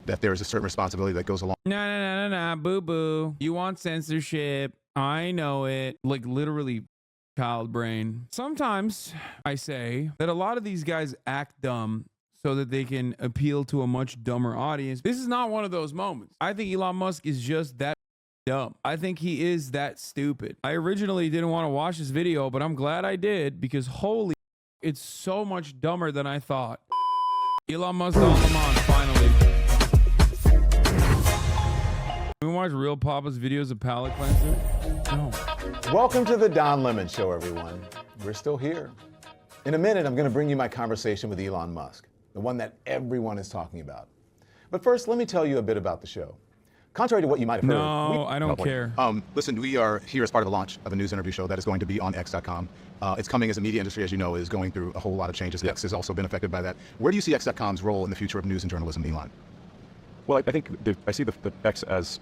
that there is a certain responsibility that goes along. Nah, boo boo. You want censorship? I know it. Like literally, child brain. Sometimes I say that a lot of these guys act dumb so that they can appeal to a much dumber audience. This is not one of those moments. I think Elon Musk is just that dumb. I think he is that stupid. I originally didn't want to watch this video, but I'm glad I did because holy, it's so much dumber than I thought. Elon Musk on Lamont, finally. Can we watch Real Papa's videos of palate cleanser? No. Welcome to the Don Lemon Show, everyone. We're still here. In a minute, I'm going to bring you my conversation with Elon Musk, the one that everyone is talking about. But first, let me tell you a bit about the show. Contrary to what you might have heard. No, I don't care. Listen, we are here as part of the launch of a news interview show that is going to be on X.com. It's coming as the media industry, as you know, is going through a whole lot of changes. X has also been affected by that. Where do you see X.com's role in the future of news and journalism, Elon? Well, I think I see the X as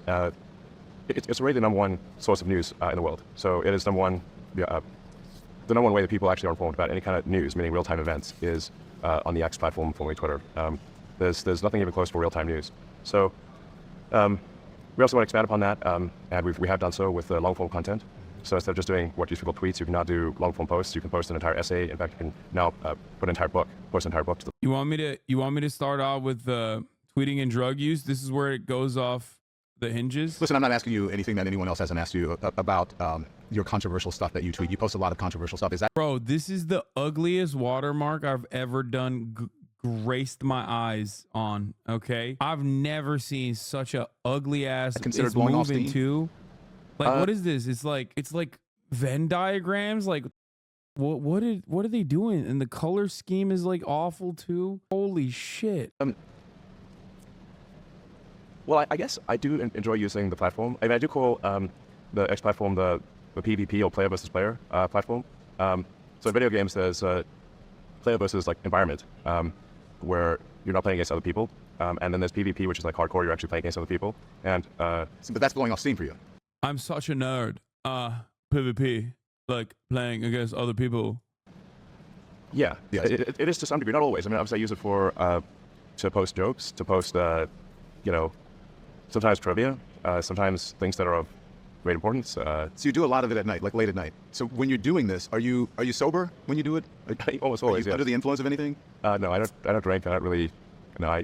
it's already the number one source of news in the world. So it is the number one way that people actually are informed about any kind of news, meaning real-time events, is on the X platform, formerly Twitter. There's nothing even close for real-time news. So we also want to expand upon that, and we have done so with long-form content. So instead of just doing what used to be called tweets, you can now do long-form posts. You can post an entire essay. In fact, you can now put an entire book, post an entire book. You want me to start off with tweeting and drug use? This is where it goes off the hinges. Listen, I'm not asking you anything that anyone else hasn't asked you about your controversial stuff that you tweet. You post a lot of controversial stuff. Is that? Bro, this is the ugliest watermark I've ever done. Graced my eyes on. Okay, I've never seen such a ugly ass. Considered blowing off steam too. Like, what is this? It's like Venn diagrams. Like, what are they doing? And the color scheme is like awful too. Holy shit. Well, I guess I do enjoy using the platform. I mean, I do call the X platform the PvP, or player versus player platform. So in video games, there's player versus like environment, where you're not playing against other people, and then there's PvP, which is like hardcore. You're actually playing against other people, and but that's blowing off steam for you. I'm such a nerd. PvP, like playing against other people. Yeah. It is to some degree, not always. I mean, obviously I use it for to post jokes, to post sometimes trivia, sometimes things that are of great importance. So you do a lot of it at night, like late at night. So when you're doing this, are you sober when you do it? Almost always. Are you under the influence of anything? No, I don't drink. I don't really. No.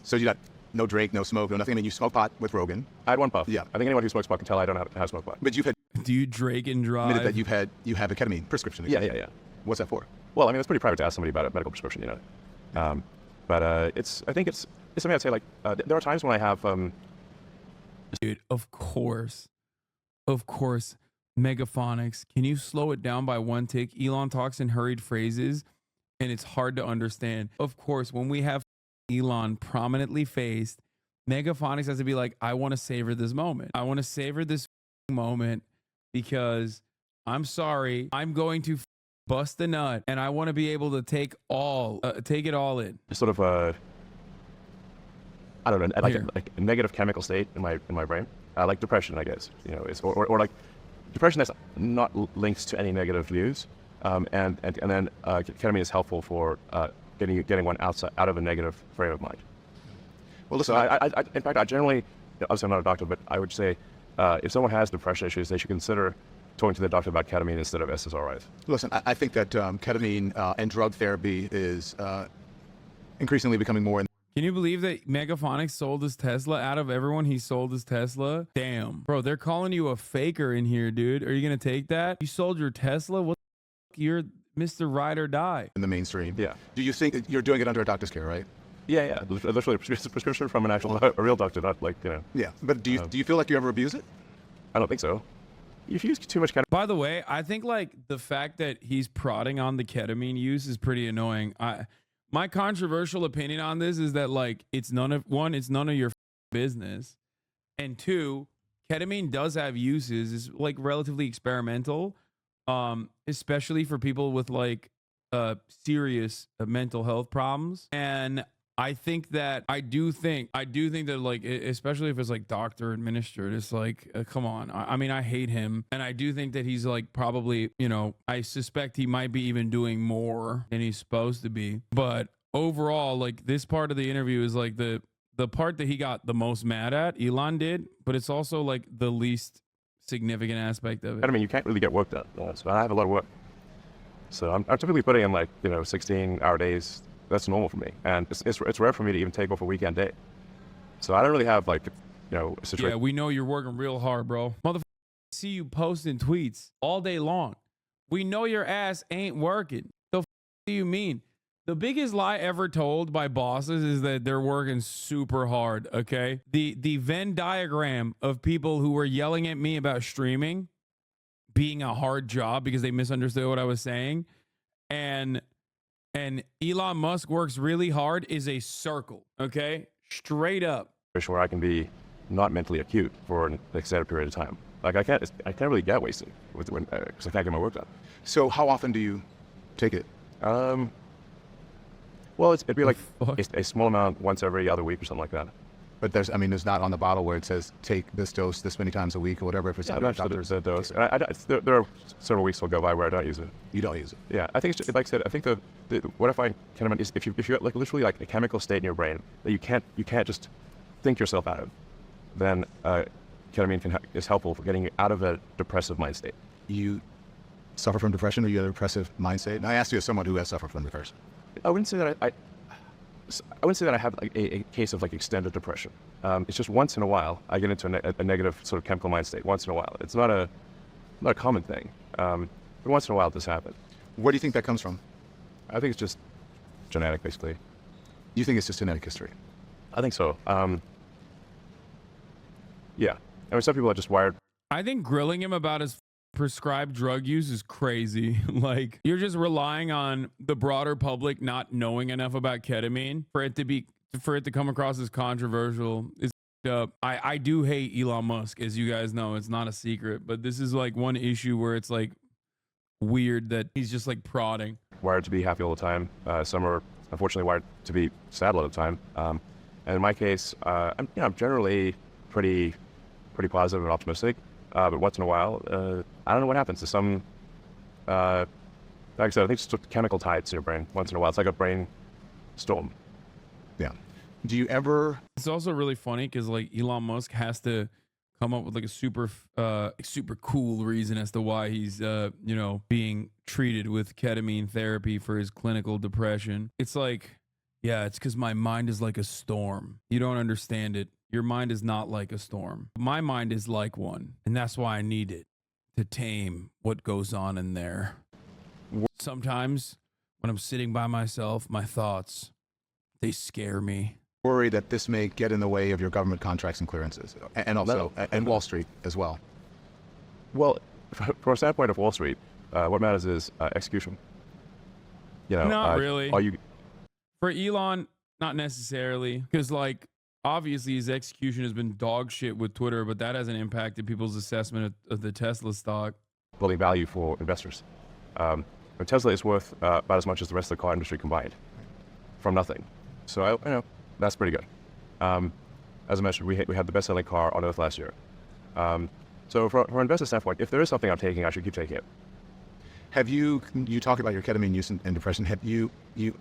So you got no drink, no smoke, no nothing. I mean, you smoke pot with Rogan. I had one puff. Yeah. I think anyone who smokes pot can tell I don't know how to smoke pot. But you've had. Do you drink and drive? Admitted that you have a ketamine prescription. Yeah. What's that for? Well, I mean, it's pretty private to ask somebody about a medical prescription, you know. But I think it's something I'd say, like, there are times when I have. Dude, of course. Megaphonics. Can you slow it down by one tick? Elon talks in hurried phrases, and it's hard to understand. Of course, when we have Elon prominently faced, Megaphonics has to be like, I want to savor this moment. I want to savor this moment because I'm sorry, I'm going to bust a nut, and I want to be able to take it all in. Sort of I don't know, like a negative chemical state in my brain, like depression, I guess. You know, or like depression that's not linked to any negative views, and then ketamine is helpful for getting one out of a negative frame of mind. Well, listen, so in fact, I generally, obviously I'm not a doctor, but I would say if someone has depression issues, they should consider talking to their doctor about ketamine instead of SSRIs. Listen, I think that ketamine and drug therapy is increasingly becoming more. Can you believe that Megaphonics sold his Tesla? Out of everyone, he sold his Tesla? Damn. Bro, they're calling you a faker in here, dude. Are you going to take that? You sold your Tesla? What the fuck? You're Mr. Ride or Die. In the mainstream. Yeah. Do you think you're doing it under a doctor's care, right? Yeah. Literally a prescription from a real doctor, not like, you know. Yeah. But do you feel like you ever abuse it? I don't think so. If you use too much ketamine. By the way, I think like the fact that he's prodding on the ketamine use is pretty annoying. My controversial opinion on this is that like it's none of your business, and two, ketamine does have uses. It's like relatively experimental, especially for people with like serious mental health problems. And I think that I do think that like, especially if it's like doctor administered, it's like, come on. I mean, I hate him. And I do think that he's like probably, you know, I suspect he might be even doing more than he's supposed to be. But overall, like this part of the interview is like the the part that he got the most mad at, Elon did, but it's also like the least significant aspect of it. I mean, you can't really get work done. So I have a lot of work. So I'm typically putting in like, 16-hour days. That's normal for me. And it's rare for me to even take off a weekend day. So I don't really have like, a situation. Yeah, we know you're working real hard, bro. Motherfucker, see you posting tweets all day long. We know your ass ain't working. The do you mean? The biggest lie ever told by bosses is that they're working super hard, okay? The Venn diagram of people who were yelling at me about streaming being a hard job because they misunderstood what I was saying, and Elon Musk works really hard is a circle, okay? Straight up. Where I can be not mentally acute for an extended period of time. Like I can't really get wasted because I can't get my work done. So how often do you take it? Well, it'd be like a small amount once every other week or something like that. But there's not on the bottle where it says take this dose this many times a week or whatever. If it's not there's a dose. And there are several weeks will go by where I don't use it. You don't use it. Yeah, I think it's just, like I said. I think what I find kind of is if you're like literally like a chemical state in your brain that you can't just think yourself out of, then ketamine is helpful for getting you out of a depressive mind state. You suffer from depression, or you have a depressive mind state? And I asked you as someone who has suffered from depression. I wouldn't say that I wouldn't say that I have like a case of like extended depression. It's just once in a while I get into a negative sort of chemical mind state. Once in a while, it's not a common thing, but once in a while this happens. Where do you think that comes from? I think it's just genetic, basically. You think it's just genetic history? I think so. Yeah, I mean, some people are just wired. I think grilling him about his prescribed drug use is crazy. Like, you're just relying on the broader public not knowing enough about ketamine for it to come across as controversial. It's up. I do hate Elon Musk, as you guys know. It's not a secret, but this is like one issue where it's like weird that he's just like prodding. Wired to be happy all the time. Some are unfortunately wired to be sad all the time. And in my case, I'm generally pretty positive and optimistic. But once in a while, I don't know what happens to some, like I said, I think it's just chemical tides in your brain. Once in a while, it's like a brain storm. Yeah. Do you ever? It's also really funny because like Elon Musk has to come up with like a super cool reason as to why he's being treated with ketamine therapy for his clinical depression. It's like, yeah, it's because my mind is like a storm. You don't understand it. Your mind is not like a storm. My mind is like one, and that's why I need it to tame what goes on in there. Sometimes when I'm sitting by myself, my thoughts, they scare me. Worry that this may get in the way of your government contracts and clearances, and also and Wall Street as well? Well, from a standpoint of Wall Street, what matters is execution. Not really. Are you? For Elon, not necessarily, because like obviously his execution has been dog shit with Twitter, but that hasn't impacted people's assessment of the Tesla stock. Building value for investors. Tesla is worth about as much as the rest of the car industry combined, from nothing. So that's pretty good. As I mentioned, we had the best-selling car on Earth last year. So from an investor standpoint, if there is something I'm taking, I should keep taking it. Have you talk about your ketamine use and depression? Have you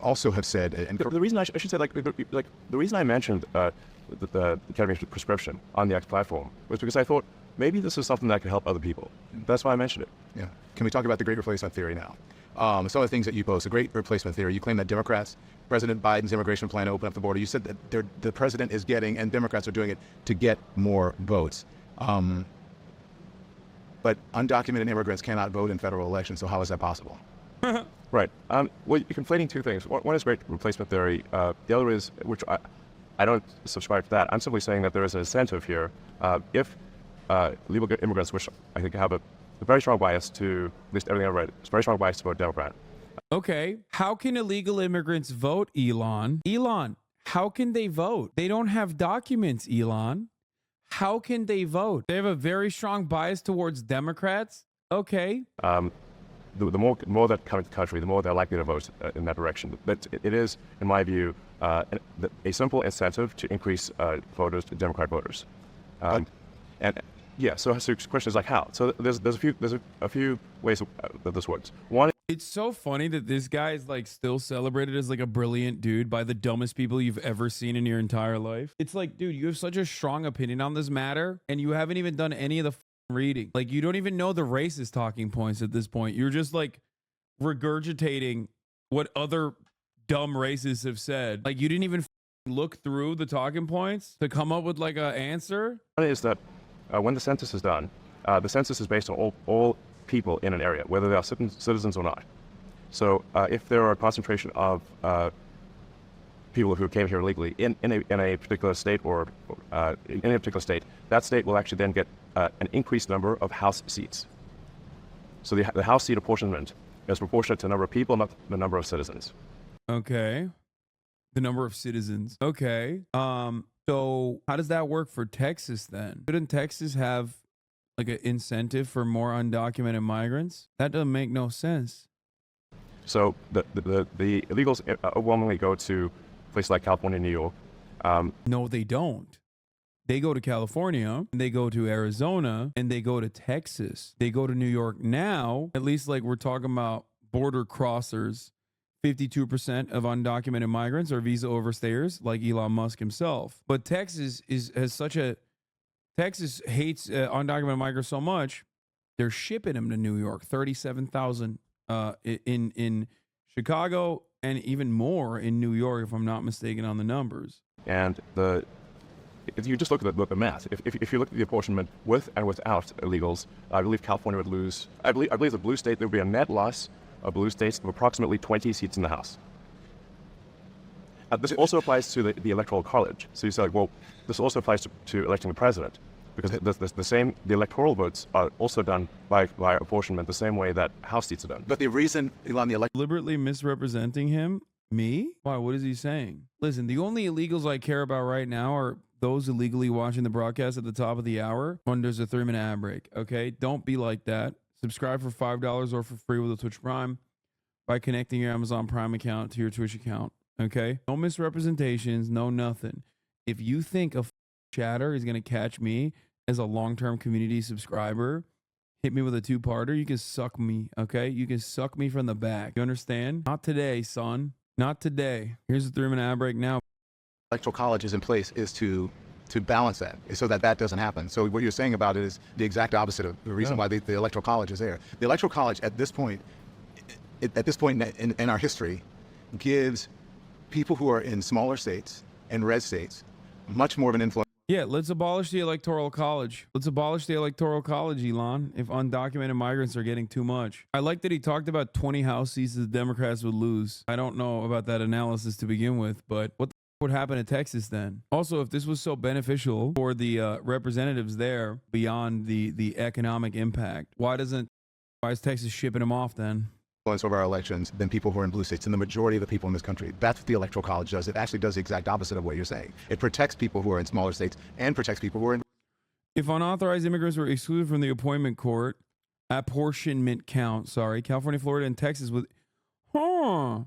also have said, and the reason I should say the reason I mentioned the ketamine prescription on the X platform was because I thought maybe this is something that could help other people. That's why I mentioned it. Yeah. Can we talk about the great replacement theory now? Some of the things that you post, the great replacement theory. You claim that President Biden's immigration plan to open up the border. You said that the president is getting, and Democrats are doing it to get more votes. But undocumented immigrants cannot vote in federal elections, so how is that possible? Right. Well, you're conflating two things. One is great replacement theory. The other is, which I don't subscribe to that. I'm simply saying that there is an incentive here. If legal immigrants, which I think have a very strong bias to, at least everything I've read, it's a very strong bias to vote Democrat. Okay. How can illegal immigrants vote, Elon? Elon, how can they vote? They don't have documents, Elon. How can they vote? They have a very strong bias towards Democrats? Okay. The more that come into the country, the more they're likely to vote in that direction. But it is, in my view, a simple incentive to increase voters, Democrat voters. And yeah, so the question is like how? So there's a few ways that this works. One. It's so funny that this guy is like still celebrated as like a brilliant dude by the dumbest people you've ever seen in your entire life. It's like, dude, you have such a strong opinion on this matter and you haven't even done any of the reading. Like, you don't even know the racist talking points at this point. You're just like regurgitating what other dumb racists have said. Like, you didn't even look through the talking points to come up with like an answer. One is that when the census is done, the census is based on all people in an area, whether they are citizens or not. So if there are a concentration of people who came here illegally in a particular state or in a particular state, that state will actually then get an increased number of House seats. So the House seat apportionment is proportionate to the number of people, not the number of citizens. Okay. The number of citizens. Okay. So how does that work for Texas then? Shouldn't Texas have like an incentive for more undocumented migrants? That doesn't make no sense. So the illegals overwhelmingly go to places like California and New York. No, they don't. They go to California, and they go to Arizona, and they go to Texas. They go to New York now. At least like we're talking about border crossers. 52% of undocumented migrants are visa overstayers, like Elon Musk himself. But Texas Texas hates undocumented migrants so much, they're shipping them to New York. 37,000 in Chicago, and even more in New York, if I'm not mistaken on the numbers. And if you just look at the math, if you look at the apportionment with and without illegals, I believe California would lose. I believe the blue state, there would be a net loss of blue states of approximately 20 seats in the House. This also applies to the Electoral College. So you say, like, well, this also applies to electing the president, because the electoral votes are also done by apportionment the same way that House seats are done. But the reason, Elon, Deliberately misrepresenting him? Me? Why? What is he saying? Listen, the only illegals I care about right now are those illegally watching the broadcast at the top of the hour when there's a 3-minute ad break. Okay? Don't be like that. Subscribe for $5 or for free with a Twitch Prime by connecting your Amazon Prime account to your Twitch account. Okay? No misrepresentations, no nothing. If you think a chatter is going to catch me as a long-term community subscriber, hit me with a 2-parter, you can suck me, okay? You can suck me from the back. You understand? Not today, son. Not today. Here's a 3-minute ad break now. Electoral College is in place is to balance that, so that doesn't happen. So what you're saying about it is the exact opposite of the reason why the Electoral College is there. The Electoral College at this point in our history gives people who are in smaller states and red states much more of an influence. Yeah, let's abolish the Electoral College. Let's abolish the Electoral College, Elon, if undocumented migrants are getting too much. I like that he talked about 20 House seats that the Democrats would lose. I don't know about that analysis to begin with, but what the would happen to Texas then? Also, if this was so beneficial for the representatives there beyond the economic impact, why is Texas shipping them off then? Influence over our elections than people who are in blue states, and the majority of the people in this country. That's what the Electoral College does. It actually does the exact opposite of what you're saying. It protects people who are in smaller states and protects people who are in... If unauthorized immigrants were excluded from the apportionment count, California, Florida, and Texas would... So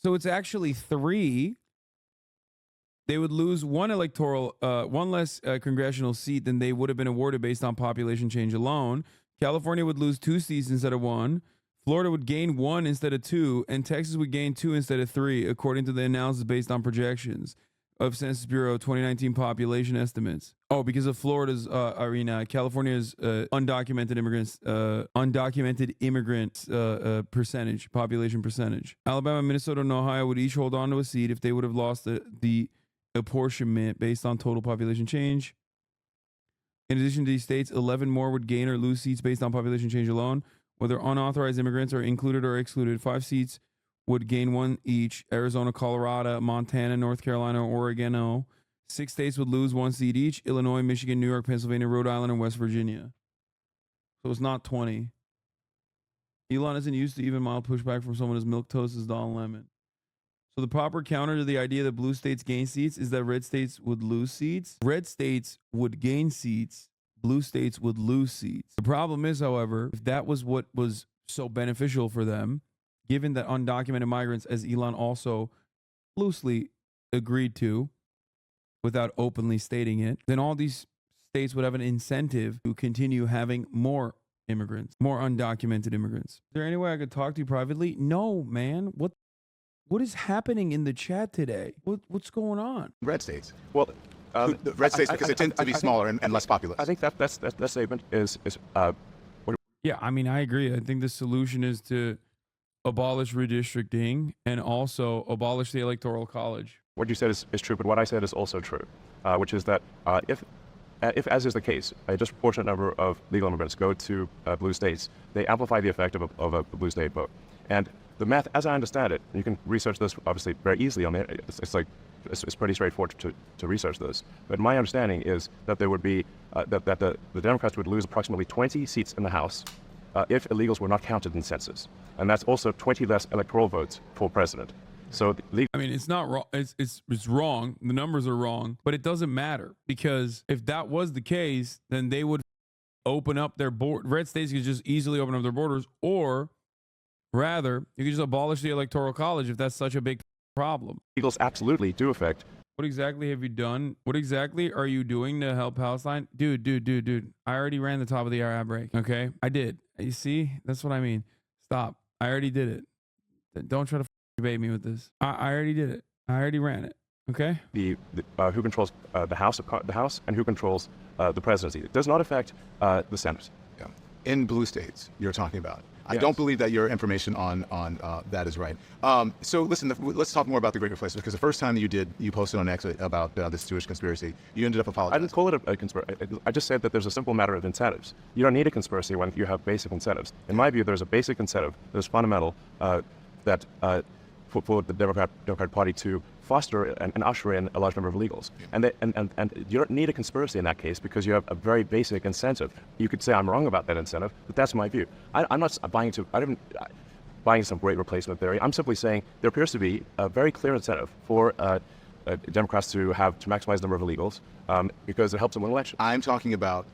it's actually 3. They would lose one less congressional seat than they would have been awarded based on population change alone. California would lose 2 seats instead of 1. Florida would gain 1 instead of 2, and Texas would gain 2 instead of 3, according to the analysis based on projections of Census Bureau 2019 population estimates. Oh, because of Florida's, California's undocumented immigrants population percentage. Alabama, Minnesota, and Ohio would each hold on to a seat if they would have lost the apportionment based on total population change. In addition to these states, 11 more would gain or lose seats based on population change alone. Whether unauthorized immigrants are included or excluded, 5 seats would gain 1 each. Arizona, Colorado, Montana, North Carolina, Oregon. 6 states would lose 1 seat each. Illinois, Michigan, New York, Pennsylvania, Rhode Island, and West Virginia. So it's not 20. Elon isn't used to even mild pushback from someone as milquetoast as Don Lemon. So the proper counter to the idea that blue states gain seats is that red states would lose seats. Red states would gain seats. Blue states would lose seats. The problem is, however, if that was what was so beneficial for them, given that undocumented migrants, as Elon also loosely agreed to, without openly stating it, then all these states would have an incentive to continue having more immigrants, more undocumented immigrants. Is there any way I could talk to you privately? No, man. What is happening in the chat today? What's going on? Red states. Well, The red states, because they tend to be smaller and less populous. I think that statement is Yeah, I mean, I agree. I think the solution is to abolish redistricting and also abolish the Electoral College. what you said is true, but what I said is also true, which is that if, as is the case, a disproportionate number of legal immigrants go to blue states, they amplify the effect of a blue state vote. And the math, as I understand it, you can research this obviously very easily on the internet. It's pretty straightforward to research this. But my understanding is that there would be that the Democrats would lose approximately 20 seats in the House if illegals were not counted in census, and that's also 20 less electoral votes for president. So I mean, it's not wrong. It's wrong. The numbers are wrong, but it doesn't matter, because if that was the case, then they would open up their red states could just easily open up their borders, or rather, you could just abolish the Electoral College if that's such a big problem. illegals absolutely do affect. What exactly have you done? What exactly are you doing to help Palestine? Dude. I already ran the top of the hour ad break. Okay? I did. You see? That's what I mean. Stop. I already did it. Don't try to debate me with this. I already did it. I already ran it. Okay? Who controls the House and who controls the presidency. It does not affect the Senate. Yeah. In blue states, you're talking about. I Yes. don't believe that your information on that is right. So listen, let's talk more about the Great Replacement, because the first time you posted on X about this Jewish conspiracy, you ended up I apologizing. didn't call it a conspiracy. I just said that there's a simple matter of incentives. You don't need a conspiracy when you have basic incentives. In my view, there's a basic incentive that is fundamental that for the Democrat Party to foster and usher in a large number of illegals. And you don't need a conspiracy in that case, because you have a very basic incentive. You could say I'm wrong about that incentive, but that's my view. I'm not buying some great replacement theory. I'm simply saying there appears to be a very clear incentive for Democrats to maximize the number of illegals because it helps them win elections. I'm talking about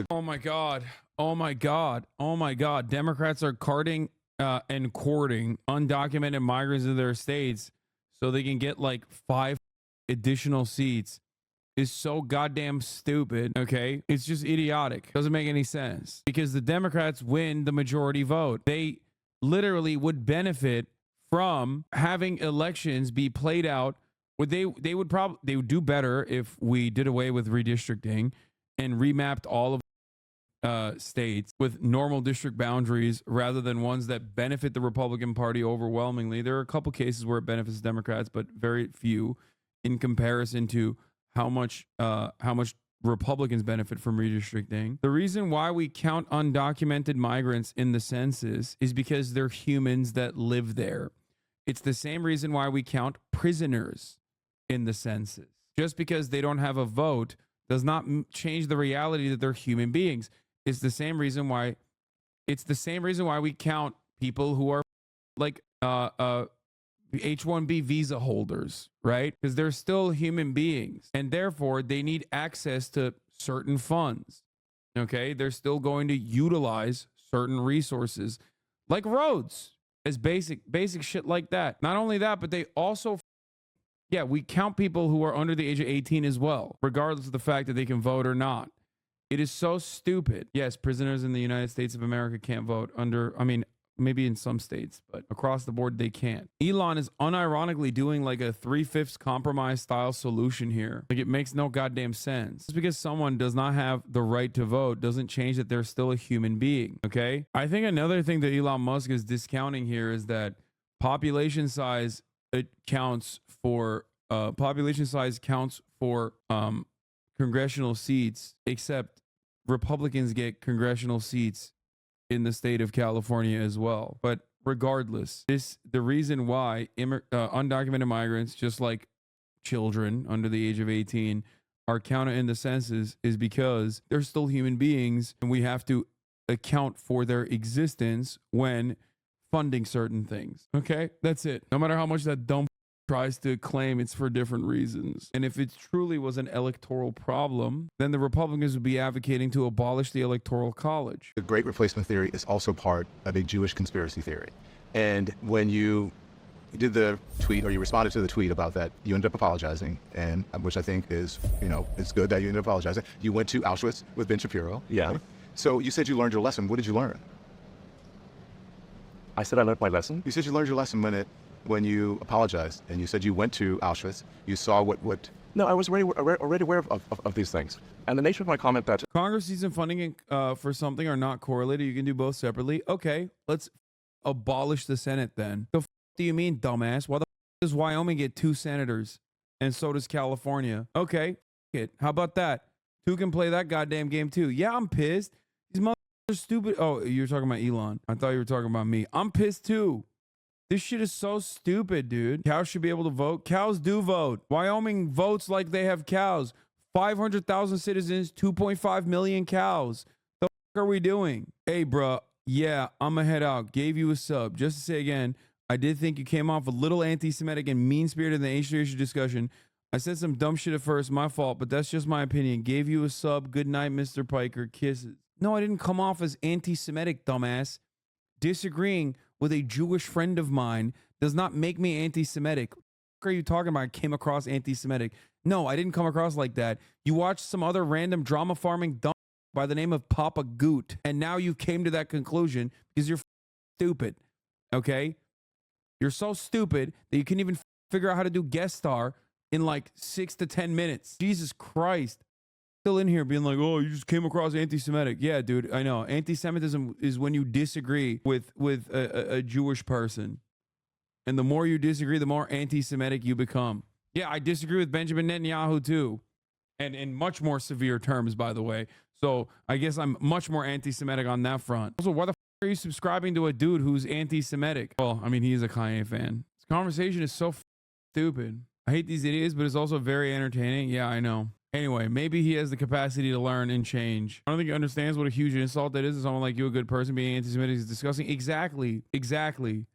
Oh my God. Oh my God. Oh my God. Democrats are carting and courting undocumented migrants into their states so they can get like 5 additional seats is so goddamn stupid. Okay. It's just idiotic. Doesn't make any sense, because the Democrats win the majority vote. They literally would benefit from having elections be played out. They would do better if we did away with redistricting and remapped all of states with normal district boundaries rather than ones that benefit the Republican Party overwhelmingly. There are a couple cases where it benefits Democrats, but very few in comparison to how much Republicans benefit from redistricting. The reason why we count undocumented migrants in the census is because they're humans that live there. It's the same reason why we count prisoners in the census. Just because they don't have a vote does not change the reality that they're human beings. It's the same reason why we count people who are like H-1B visa holders, right? Because they're still human beings, and therefore they need access to certain funds. Okay, they're still going to utilize certain resources like roads as basic shit like that. Not only that, but they also we count people who are under the age of 18 as well, regardless of the fact that they can vote or not. It is so stupid. Yes, prisoners in the United States of America can't vote maybe in some states, but across the board, they can't. Elon is unironically doing like a 3/5 compromise style solution here. Like, it makes no goddamn sense. Just because someone does not have the right to vote doesn't change that they're still a human being. Okay. I think another thing that Elon Musk is discounting here is that population size counts for congressional seats, except Republicans get congressional seats in the state of California as well. But regardless, the reason why undocumented migrants, just like children under the age of 18, are counted in the census is because they're still human beings, and we have to account for their existence when funding certain things. Okay, that's it. No matter how much that dumb tries to claim it's for different reasons. And if it truly was an electoral problem, then the Republicans would be advocating to abolish the Electoral College. the Great Replacement theory is also part of a Jewish conspiracy theory. And when you did the tweet, or you responded to the tweet about that, you ended up apologizing, and which I think is, it's good that you ended up apologizing. You went to Auschwitz with Ben Shapiro. Yeah. So you said you learned your lesson. What did you learn? I said I learned my lesson. You said you learned your lesson when you apologized, and you said you went to Auschwitz. You saw what. No, I was already aware of these things. And the nature of my comment that Congress season funding for something are not correlated. You can do both separately. Okay, let's abolish the Senate then. The f do you mean, dumbass? Why the f does Wyoming get 2 senators and so does California? Okay, it. How about that? 2 can play that goddamn game too. Yeah, I'm pissed. These motherfuckers are stupid. Oh, you're talking about Elon. I thought you were talking about me. I'm pissed too. This shit is so stupid, dude. Cows should be able to vote. Cows do vote. Wyoming votes like they have cows. 500,000 citizens, 2.5 million cows. The fuck are we doing? Hey, bruh. Yeah, I'm gonna head out. Gave you a sub. Just to say again, I did think you came off a little anti-Semitic and mean-spirited in the Asian issue discussion. I said some dumb shit at first, my fault, but that's just my opinion. Gave you a sub. Good night, Mr. Piker. Kisses. No, I didn't come off as anti-Semitic, dumbass. Disagreeing with a Jewish friend of mine does not make me anti-Semitic. What are you talking about? I came across anti-Semitic. No, I didn't come across like that. You watched some other random drama farming dumb by the name of Papa Goot, and now you came to that conclusion because you're stupid, okay? You're so stupid that you can't even figure out how to do guest star in like 6 to 10 minutes. Jesus Christ. Still in here being like, oh, you just came across anti-Semitic. Yeah, dude, I know. Anti-Semitism is when you disagree with a Jewish person. And the more you disagree, the more anti-Semitic you become. Yeah, I disagree with Benjamin Netanyahu too. And in much more severe terms, by the way. So I guess I'm much more anti-Semitic on that front. Also, why the f are you subscribing to a dude who's anti-Semitic? Well, I mean, he's a Kanye fan. This conversation is so stupid. I hate these idiots, but it's also very entertaining. Yeah, I know. Anyway, maybe he has the capacity to learn and change. I don't think he understands what a huge insult that is to someone like you, a good person, being anti-Semitic is disgusting. Exactly. Exactly.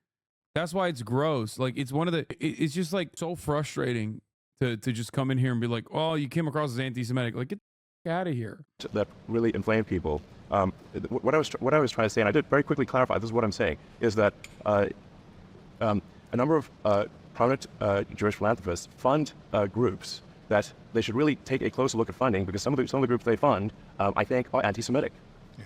That's why it's gross. Like, it's one of the, it's just like so frustrating to just come in here and be like, oh, you came across as anti-Semitic. Like, get the out of here. that really inflamed people. What I was trying to say, and I did very quickly clarify, this is what I'm saying, is that a number of prominent Jewish philanthropists fund groups that they should really take a closer look at funding, because some of the groups they fund, I think, are anti-Semitic. Yeah.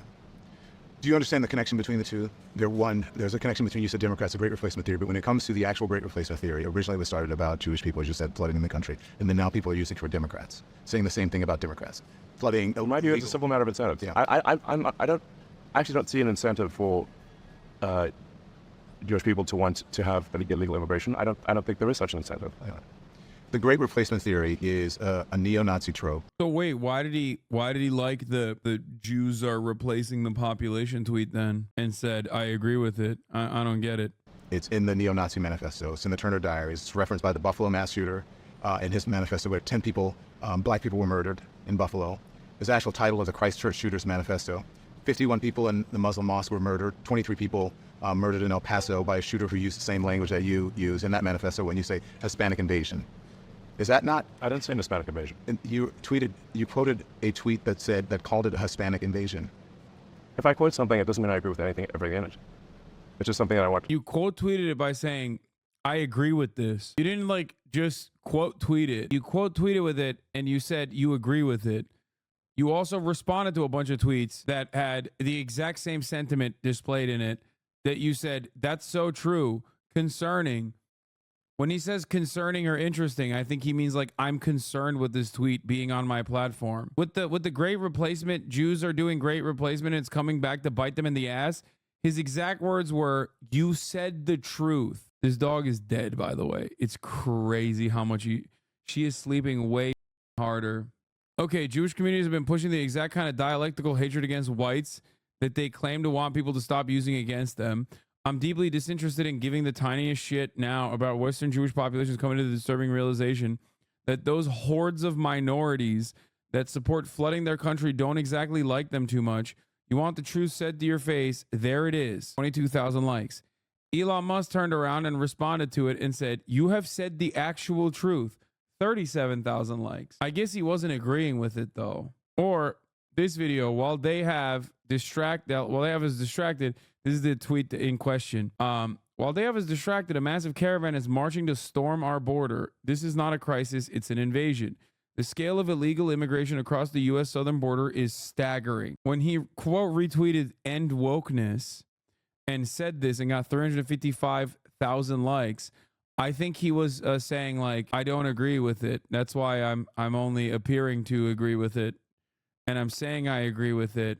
Do you understand the connection between the two? There's a connection between, you said Democrats, the Great Replacement theory, but when it comes to the actual Great Replacement theory, originally it was started about Jewish people, as you said, flooding in the country, and then now people are using it for Democrats, saying the same thing about Democrats. Flooding. In my view, it's a simple matter of incentives. Yeah. I actually don't see an incentive for Jewish people to want to have legal immigration. I don't think there is such an incentive. Yeah. The Great Replacement theory is a neo-Nazi trope. So wait, why did he like the Jews are replacing the population tweet then and said, I agree with it? I don't get it. It's in the neo-Nazi manifesto. It's in the Turner Diaries. It's referenced by the Buffalo mass shooter in his manifesto, where 10 people, black people, were murdered in Buffalo. His actual title is the Christchurch Shooters Manifesto. 51 people in the Muslim mosque were murdered. 23 people murdered in El Paso by a shooter who used the same language that you use in that manifesto when you say Hispanic invasion. Is that not? I didn't say Hispanic invasion. You quoted a tweet that called it a Hispanic invasion. If I quote something, it doesn't mean I agree with everything in it. It's just something that I want. You quote tweeted it by saying, I agree with this. You didn't like just quote tweet it. You quote tweeted with it and you said you agree with it. You also responded to a bunch of tweets that had the exact same sentiment displayed in it, that you said, that's so true, concerning. When he says concerning or interesting, I think he means like, I'm concerned with this tweet being on my platform. With the Great Replacement, Jews are doing Great Replacement and it's coming back to bite them in the ass. His exact words were, you said the truth. This dog is dead, by the way. It's crazy how much she is sleeping way harder. Okay, Jewish communities have been pushing the exact kind of dialectical hatred against whites that they claim to want people to stop using against them. I'm deeply disinterested in giving the tiniest shit now about Western Jewish populations coming to the disturbing realization that those hordes of minorities that support flooding their country don't exactly like them too much. You want the truth said to your face, there it is. 22,000 likes. Elon Musk turned around and responded to it and said, you have said the actual truth. 37,000 likes. I guess he wasn't agreeing with it though. Or this video, while they have us distracted, this is the tweet in question. While they have us distracted, a massive caravan is marching to storm our border. This is not a crisis, it's an invasion. The scale of illegal immigration across the U.S. southern border is staggering. When he, quote, retweeted end wokeness and said this and got 355,000 likes, I think he was saying, like, I don't agree with it. That's why I'm only appearing to agree with it. And I'm saying I agree with it.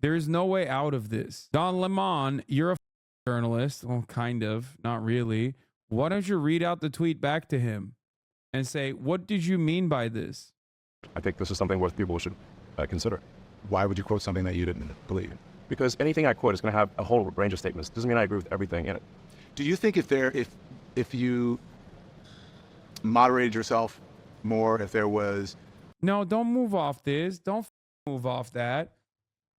There is no way out of this. Don Lemon, you're a journalist. Well, kind of, not really. Why don't you read out the tweet back to him and say, what did you mean by this? I think this is something worth people should consider. Why would you quote something that you didn't believe? Because anything I quote is going to have a whole range of statements. Doesn't mean I agree with everything in it. Do you think if you moderated yourself more, if there was... No, don't move off this. Don't move off that.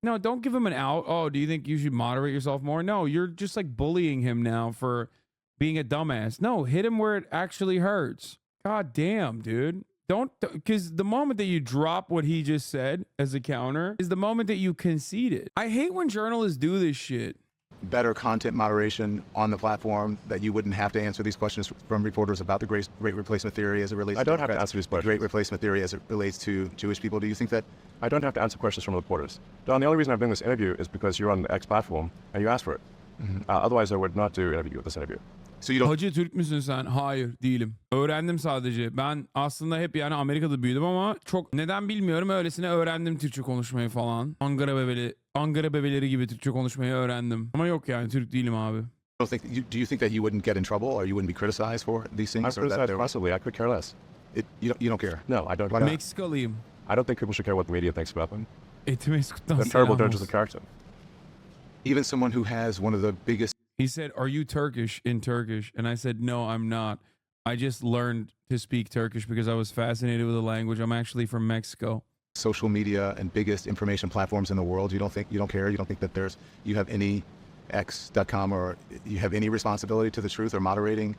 No, don't give him an out. Oh, do you think you should moderate yourself more? No, you're just like bullying him now for being a dumbass. No, hit him where it actually hurts. God damn, dude. Don't, because the moment that you drop what he just said as a counter is the moment that you conceded. I hate when journalists do this shit. Better content moderation on the platform, that you wouldn't have to answer these questions from reporters about the great replacement theory as it relates I to don't have to answer these questions. Great replacement theory as it relates to Jewish people. Do you think that... I don't have to answer questions from reporters. Don, the only reason I'm doing this interview is because you're on the X platform and you asked for it. Otherwise, I would not do this interview. So you don't... Hacı Türk müsün sen? Hayır, değilim. Öğrendim sadece. Ben aslında hep yani Amerika'da büyüdüm ama çok neden bilmiyorum, öylesine öğrendim Türkçe konuşmayı falan. Ankara bebeleri gibi Türkçe konuşmayı öğrendim. Ama yok yani, Türk değilim abi. Do you think that you wouldn't get in trouble or you wouldn't be criticized for these things? I'm criticized possibly. I could care less. You don't care? No, I don't. Meksikalıyım. I don't think people should care what the media thinks about them. Etimeskut'tan They're terrible judges of character. Even someone who has one of the biggest... He said, are you Turkish in Turkish? And I said, no, I'm not. I just learned to speak Turkish because I was fascinated with the language. I'm actually from Mexico. Social media and biggest information platforms in the world. You don't care? You don't think that you have any X.com or you have any responsibility to the truth or moderating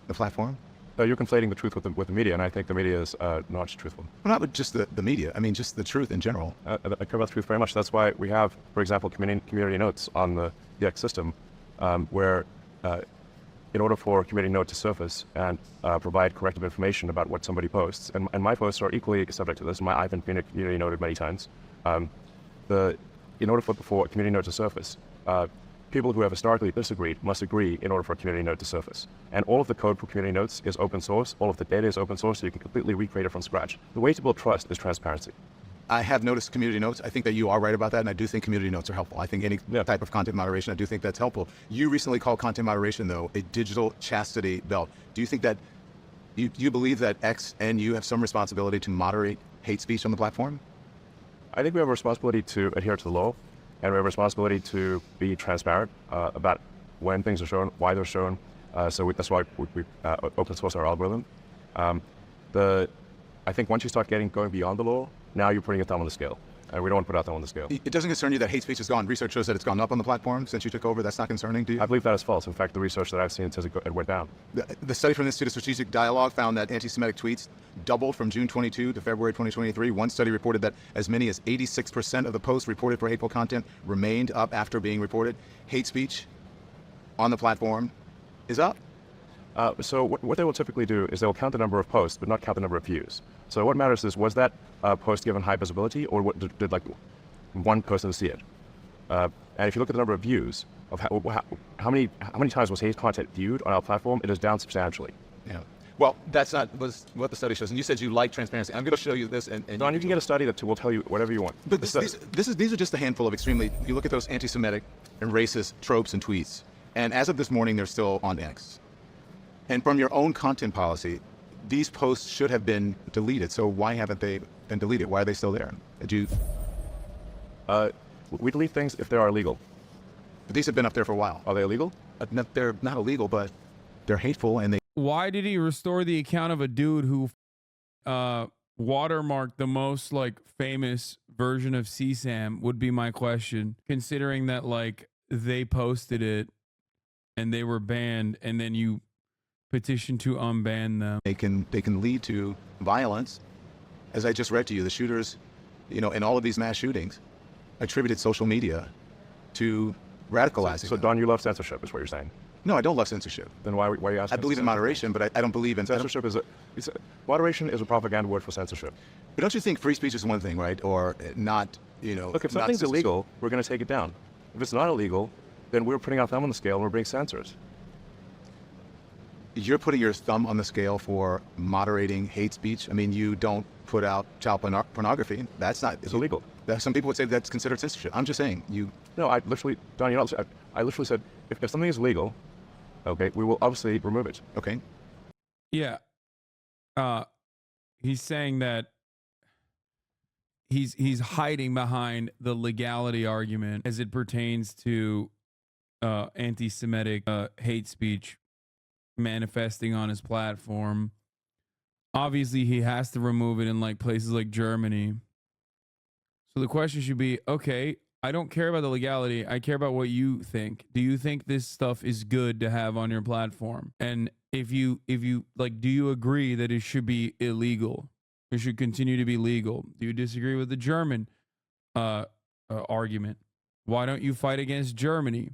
the platform? You're conflating the truth with the media, and I think the media is not truthful. Well, not just the media. I mean, just the truth in general. I care about the truth very much. That's why we have, for example, community notes on the X system, where in order for a community note to surface and provide corrective information about what somebody posts, and my posts are equally subject to this. I've been community noted many times. In order for a community note to surface, people who have historically disagreed must agree in order for a community note to surface. And all of the code for community notes is open source. All of the data is open source, so you can completely recreate it from scratch. The way to build trust is transparency. I have noticed community notes. I think that you are right about that, and I do think community notes are helpful. I think any type of content moderation, I do think that's helpful. You recently called content moderation, though, a digital chastity belt. Do you think that you believe that X and you have some responsibility to moderate hate speech on the platform? I think we have a responsibility to adhere to the law, and we have a responsibility to be transparent about when things are shown, why they're shown. That's why we open source our algorithm. I think once you start going beyond the law, now you're putting a thumb on the scale. And we don't want to put our thumb on the scale. It doesn't concern you that hate speech has gone. Research shows that it's gone up on the platform since you took over. That's not concerning, do you? I believe that is false. In fact, the research that I've seen says it went down. The study from the Institute of Strategic Dialogue found that anti-Semitic tweets doubled from June 22 to February 2023. One study reported that as many as 86% of the posts reported for hateful content remained up after being reported. Hate speech on the platform is up. So what they will typically do is they'll count the number of posts, but not count the number of views. So what matters is, was that post given high visibility, or did like one person see it? And if you look at the number of views, of how many times was hate content viewed on our platform, it is down substantially. Yeah. Well, that's not what the study shows. And you said you like transparency. I'm going to show you this. And Don, you can get a study that will tell you whatever you want. But these are just a handful of extremely. You look at those anti-Semitic and racist tropes and tweets, and as of this morning, they're still on X. And from your own content policy, these posts should have been deleted. So why haven't they been deleted? Why are they still there? We delete things if they are illegal. But these have been up there for a while. Are they illegal? They're not illegal, but they're hateful, and they... Why did he restore the account of a dude who watermarked the most like famous version of CSAM would be my question, considering that like they posted it and they were banned, and then you petition to unban them. They can lead to violence. As I just read to you, the shooters, in all of these mass shootings, attributed social media to radicalizing. So Don, you love censorship, is what you're saying. No, I don't love censorship. Then why are you asking? I believe in moderation, but I don't believe in Censorship moderation is a propaganda word for censorship. But don't you think free speech is one thing, right? Or not, Look, if something's illegal, we're going to take it down. If it's not illegal, then we're putting our thumb on the scale and we're being censors. You're putting your thumb on the scale for moderating hate speech. I mean, you don't put out child pornography. That's not. It's illegal. Some people would say that's considered censorship. I'm just saying. No, I literally, Don, I literally said, if something is legal, okay, we will obviously remove it. Okay. Yeah. He's saying that he's hiding behind the legality argument as it pertains to anti-Semitic hate speech manifesting on his platform. Obviously, he has to remove it in like places like Germany. So the question should be, okay, I don't care about the legality. I care about what you think. Do you think this stuff is good to have on your platform? And if you like, do you agree that it should be illegal? It should continue to be legal. Do you disagree with the German argument? Why don't you fight against Germany?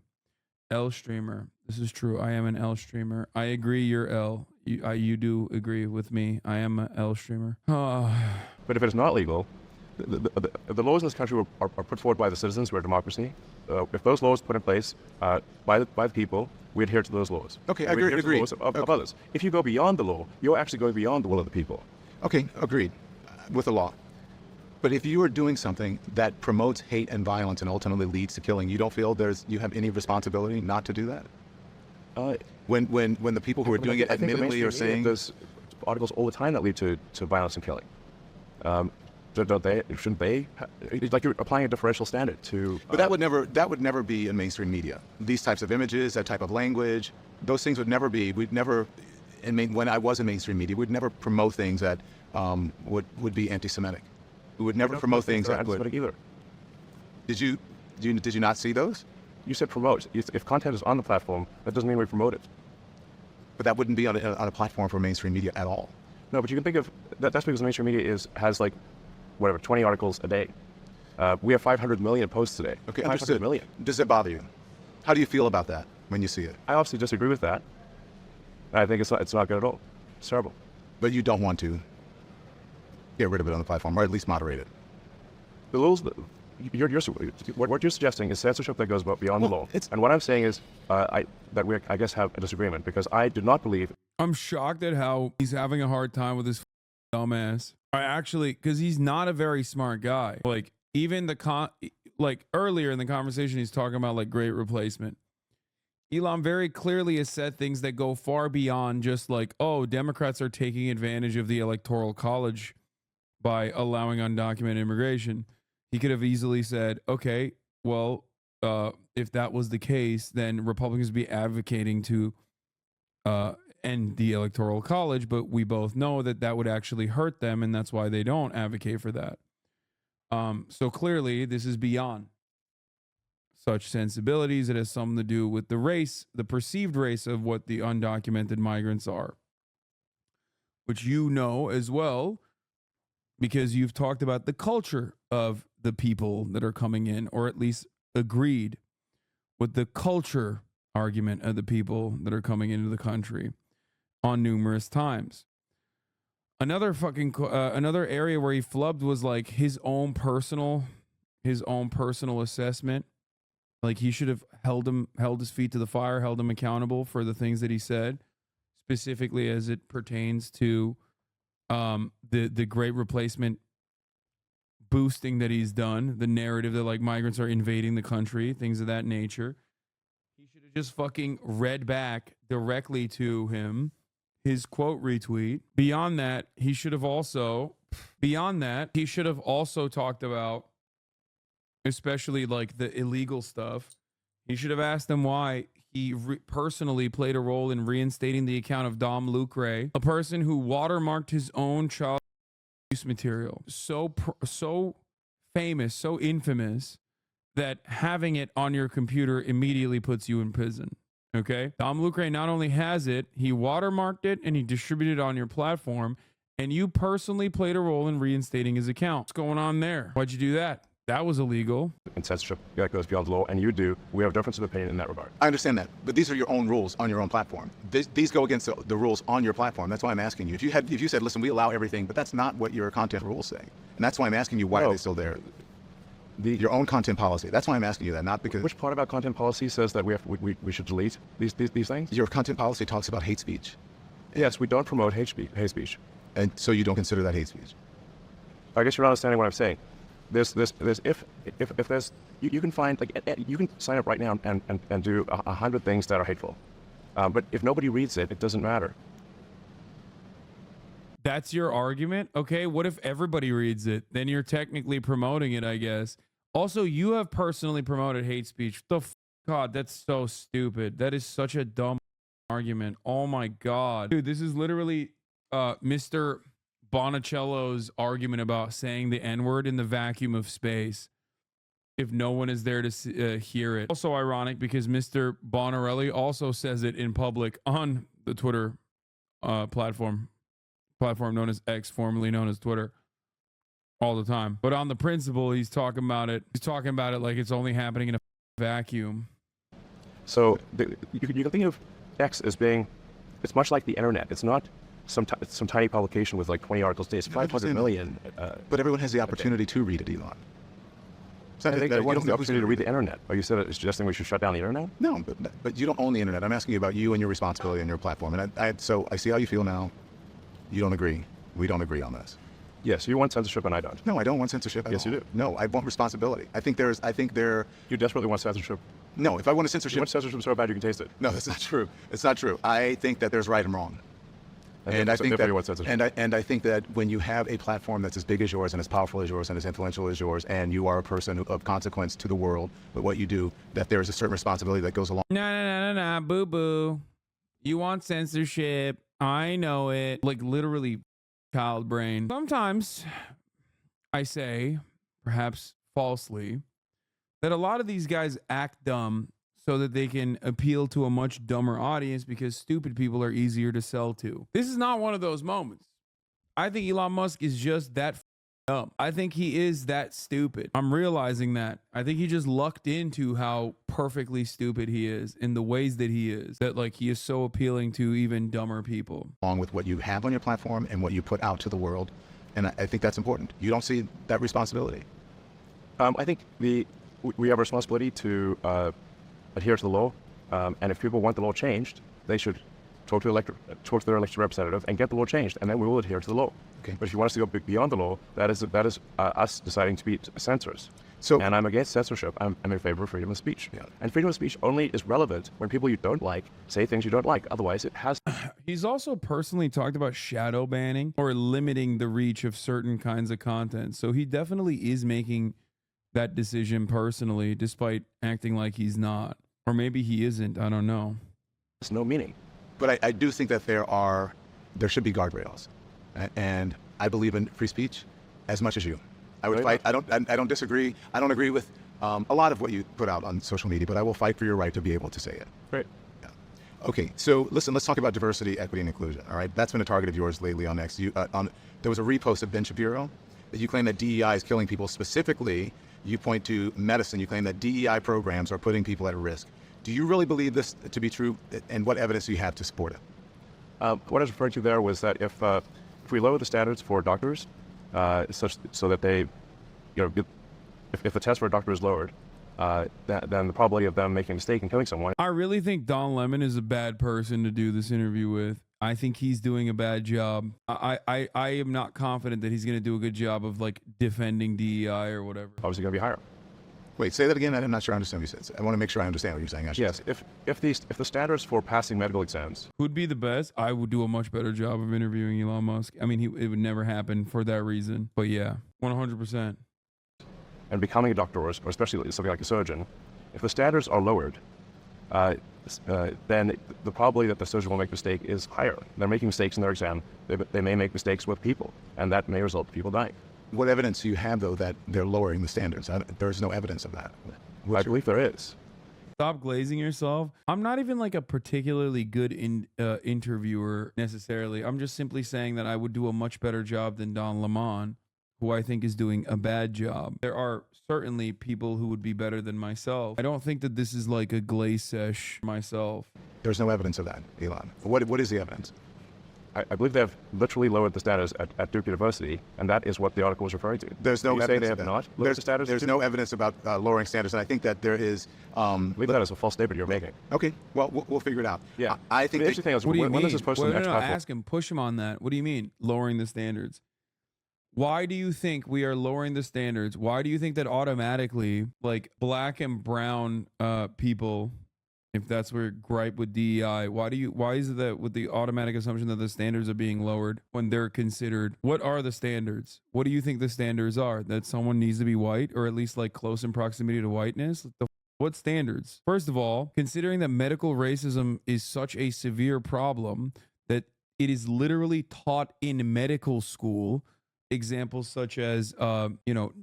L streamer. This is true. I am an L streamer. I agree. You're L. You do agree with me. I am an L streamer. But if it's not legal, the laws in this country are put forward by the citizens. We're a democracy. If those laws put in place by the people, we adhere to those laws. Okay, I agree. To the laws of others. If you go beyond the law, you're actually going beyond the will of the people. Okay, agreed with the law. But if you are doing something that promotes hate and violence and ultimately leads to killing, you don't feel you have any responsibility not to do that? When the people who are doing it admittedly are saying there's articles all the time that lead to violence and killing. Shouldn't they? Like you're applying a differential standard to. But that would never be in mainstream media. These types of images, that type of language, those things would never be. We'd never. When I was in mainstream media, we'd never promote things that would be anti-Semitic. We would never promote things that would. Either. Did you not see those? You said promote. If content is on the platform, that doesn't mean we promote it. But that wouldn't be on a platform for mainstream media at all. No, but you can think of that's because mainstream media has like, whatever, 20 articles a day. We have 500 million posts today. Okay, 500 understood. million. Does it bother you? How do you feel about that when you see it? I obviously disagree with that. I think it's not good at all. It's terrible. But you don't want to get rid of it on the platform, or at least moderate it. The rules. What you're suggesting is censorship that goes beyond the law. And what I'm saying is I guess have a disagreement, because I do not believe. I'm shocked at how he's having a hard time with his dumbass. Because he's not a very smart guy. Like even like earlier in the conversation, he's talking about like great replacement. Elon very clearly has said things that go far beyond just like, oh, Democrats are taking advantage of the Electoral College by allowing undocumented immigration. He could have easily said, okay, well, if that was the case, then Republicans would be advocating to end the Electoral College, but we both know that would actually hurt them, and that's why they don't advocate for that. So clearly, this is beyond such sensibilities. It has something to do with the race, the perceived race of what the undocumented migrants are, which you know as well, because you've talked about the culture of the people that are coming in, or at least agreed with the culture argument of the people that are coming into the country on numerous times. Another area where he flubbed was like his own personal assessment. Like he should have held his feet to the fire, held him accountable for the things that he said, specifically as it pertains to the great replacement boosting that he's done, the narrative that like migrants are invading the country, things of that nature. He should have just fucking read back directly to him his quote retweet. Beyond that, he should have also talked about, especially like the illegal stuff. He should have asked them why he personally played a role in reinstating the account of Dom Lucre, a person who watermarked his own child abuse material. So famous, so infamous that having it on your computer immediately puts you in prison. Okay? Dom Lucre not only has it, he watermarked it and he distributed it on your platform, and you personally played a role in reinstating his account. What's going on there? Why'd you do that? That was illegal. And censorship that goes beyond the law, and you do. We have a difference of opinion in that regard. I understand that, but these are your own rules on your own platform. These go against the rules on your platform. That's why I'm asking you. If you said, listen, we allow everything, but that's not what your content rules say, and that's why I'm asking you, why are they still there? Your own content policy. That's why I'm asking you that, not because. Which part about content policy says that we should delete these things? Your content policy talks about hate speech. Yes, we don't promote hate speech. And so you don't consider that hate speech? I guess you're not understanding what I'm saying. There's if there's you can find you can sign up right now and do 100 things that are hateful, but if nobody reads it, it doesn't matter. That's your argument? Okay, what if everybody reads it? Then you're technically promoting it, I guess. Also, you have personally promoted hate speech. God, that's so stupid. That is such a dumb argument. Oh my God. Dude, this is literally Mr. Bonicello's argument about saying the N-word in the vacuum of space if no one is there to hear it. Also ironic because Mr. Bonarelli also says it in public on the Twitter platform known as X, formerly known as Twitter, all the time. But on the principle, he's talking about it. He's talking about it like it's only happening in a vacuum. So you can think of X as being, it's much like the internet. It's not some tiny publication with like 20 articles a day. It's 500 million. But everyone has the opportunity to read it, Elon. I think everyone has the opportunity to read the internet. Are you suggesting we should shut down the internet? No, but you don't own the internet. I'm asking you about you and your responsibility on your platform. And so I see how you feel now. You don't agree. We don't agree on this. Yes, you want censorship and I don't. No, I don't want censorship at all. Yes, you do. No, I want responsibility. I think You desperately want censorship. No, if I want censorship. You want censorship so bad you can taste it. No, that's not true. It's not true. I think that there's right and wrong. And I think that when you have a platform that's as big as yours and as powerful as yours and as influential as yours, and you are a person of consequence to the world with what you do, that there is a certain responsibility that goes along. No, boo boo. You want censorship. I know it. Like literally child brain. Sometimes I say, perhaps falsely, that a lot of these guys act dumb so that they can appeal to a much dumber audience because stupid people are easier to sell to. This is not one of those moments. I think Elon Musk is just that dumb. I think he is that stupid. I'm realizing that. I think he just lucked into how perfectly stupid he is in the ways that he is, that like he is so appealing to even dumber people. Along with what you have on your platform and what you put out to the world. And I think that's important. You don't see that responsibility. I think we have a responsibility to adhere to the law, and if people want the law changed, they should talk to their elected representative and get the law changed, and then we will adhere to the law. Okay. But if you want us to go beyond the law, that is us deciding to be censors. And I'm against censorship. I'm in favor of freedom of speech. Yeah. And freedom of speech only is relevant when people you don't like say things you don't like. Otherwise, it has. He's also personally talked about shadow banning or limiting the reach of certain kinds of content. So he definitely is making that decision personally, despite acting like he's not. Or maybe he isn't. I don't know. It's no meaning. But I do think that there should be guardrails. And I believe in free speech as much as you. I would fight. I don't disagree. I don't agree with a lot of what you put out on social media, but I will fight for your right to be able to say it. Great. Yeah. Okay, so listen, let's talk about diversity, equity, and inclusion. All right, that's been a target of yours lately on X. There was a repost of Ben Shapiro that you claim that DEI is killing people. Specifically, you point to medicine. You claim that DEI programs are putting people at risk. Do you really believe this to be true, and what evidence do you have to support it? What I was referring to there was that if we lower the standards for doctors, such so that they, if the test for a doctor is lowered, then the probability of them making a mistake and killing someone. I really think Don Lemon is a bad person to do this interview with. I think he's doing a bad job. I am not confident that he's going to do a good job of like defending DEI or whatever. Obviously going to be higher. Wait, say that again. I'm not sure I understand what you said. I want to make sure I understand what you're saying. Yes, if the standards for passing medical exams would be the best, I would do a much better job of interviewing Elon Musk. I mean, it would never happen for that reason. But yeah, 100%. And becoming a doctor, or especially something like a surgeon, if the standards are lowered, then the probability that the surgeon will make a mistake is higher. They're making mistakes in their exam. They may make mistakes with people, and that may result in people dying. What evidence do you have, though, that they're lowering the standards? There's no evidence of that. I believe there is. Stop glazing yourself. I'm not even like a particularly good interviewer necessarily. I'm just simply saying that I would do a much better job than Don Lemon, who I think is doing a bad job. There are certainly people who would be better than myself. I don't think that this is like a glaze sesh myself. There's no evidence of that, Elon. What is the evidence? I believe they have literally lowered the standards at Duke University, and that is what the article was referring to. There's no you evidence. Say they have not lowered the standards? There's no evidence about lowering standards, and I think that there is. I believe that is a false statement you're making. Okay, well, we'll figure it out. Yeah. I think the interesting thing is, what do you mean? When this is posted on the X platform, ask him, push him on that. What do you mean, lowering the standards? Why do you think we are lowering the standards? Why do you think that automatically, like black and brown people, if that's where gripe with DEI, why is it that with the automatic assumption that the standards are being lowered when they're considered, what are the standards? What do you think the standards are? That someone needs to be white or at least like close in proximity to whiteness? What standards? First of all, considering that medical racism is such a severe problem that it is literally taught in medical school, examples such as,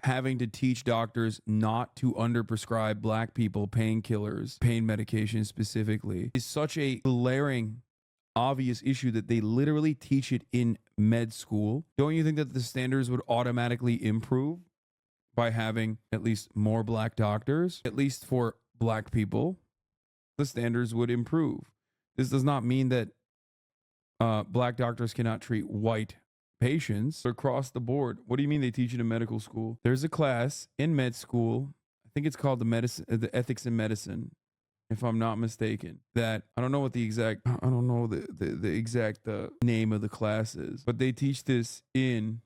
having to teach doctors not to underprescribe black people painkillers, pain medication specifically, is such a glaring, obvious issue that they literally teach it in med school. Don't you think that the standards would automatically improve by having at least more black doctors? At least for black people, the standards would improve. This does not mean that black doctors cannot treat white patients across the board. What do you mean they teach it in medical school? There's a class in med school, I think it's called the ethics in medicine, if I'm not mistaken, that I don't know what the exact name of the class is, but they teach this in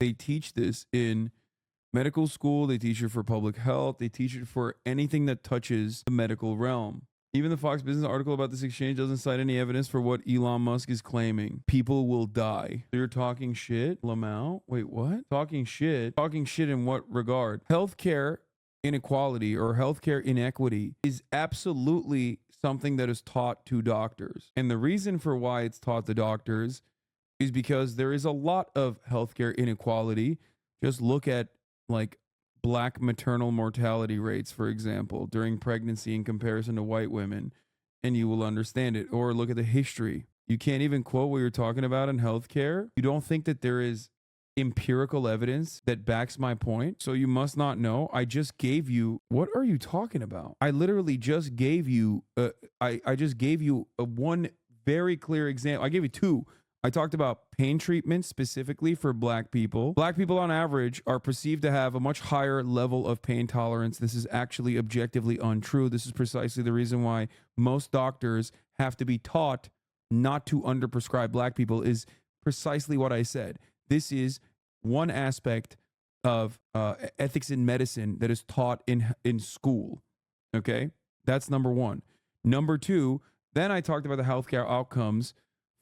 medical school. They teach it for public health. They teach it for anything that touches the medical realm. Even the Fox Business article about this exchange doesn't cite any evidence for what Elon Musk is claiming. People will die. So you're talking shit, Lamau? Wait, what? Talking shit? Talking shit in what regard? Healthcare inequality or healthcare inequity is absolutely something that is taught to doctors. And the reason for why it's taught to doctors is because there is a lot of healthcare inequality. Just look at like black maternal mortality rates, for example, during pregnancy in comparison to white women, and you will understand it. Or look at the history. You can't even quote what you're talking about in healthcare. You don't think that there is empirical evidence that backs my point, so you must not know. I just gave you, what are you talking about? I literally just gave you, I just gave you one very clear example. I gave you two. I talked about pain treatment specifically for black people. Black people on average are perceived to have a much higher level of pain tolerance. This is actually objectively untrue. This is precisely the reason why most doctors have to be taught not to underprescribe black people, is precisely what I said. This is one aspect of ethics in medicine that is taught in school. Okay, that's number one. Number two, then I talked about the healthcare outcomes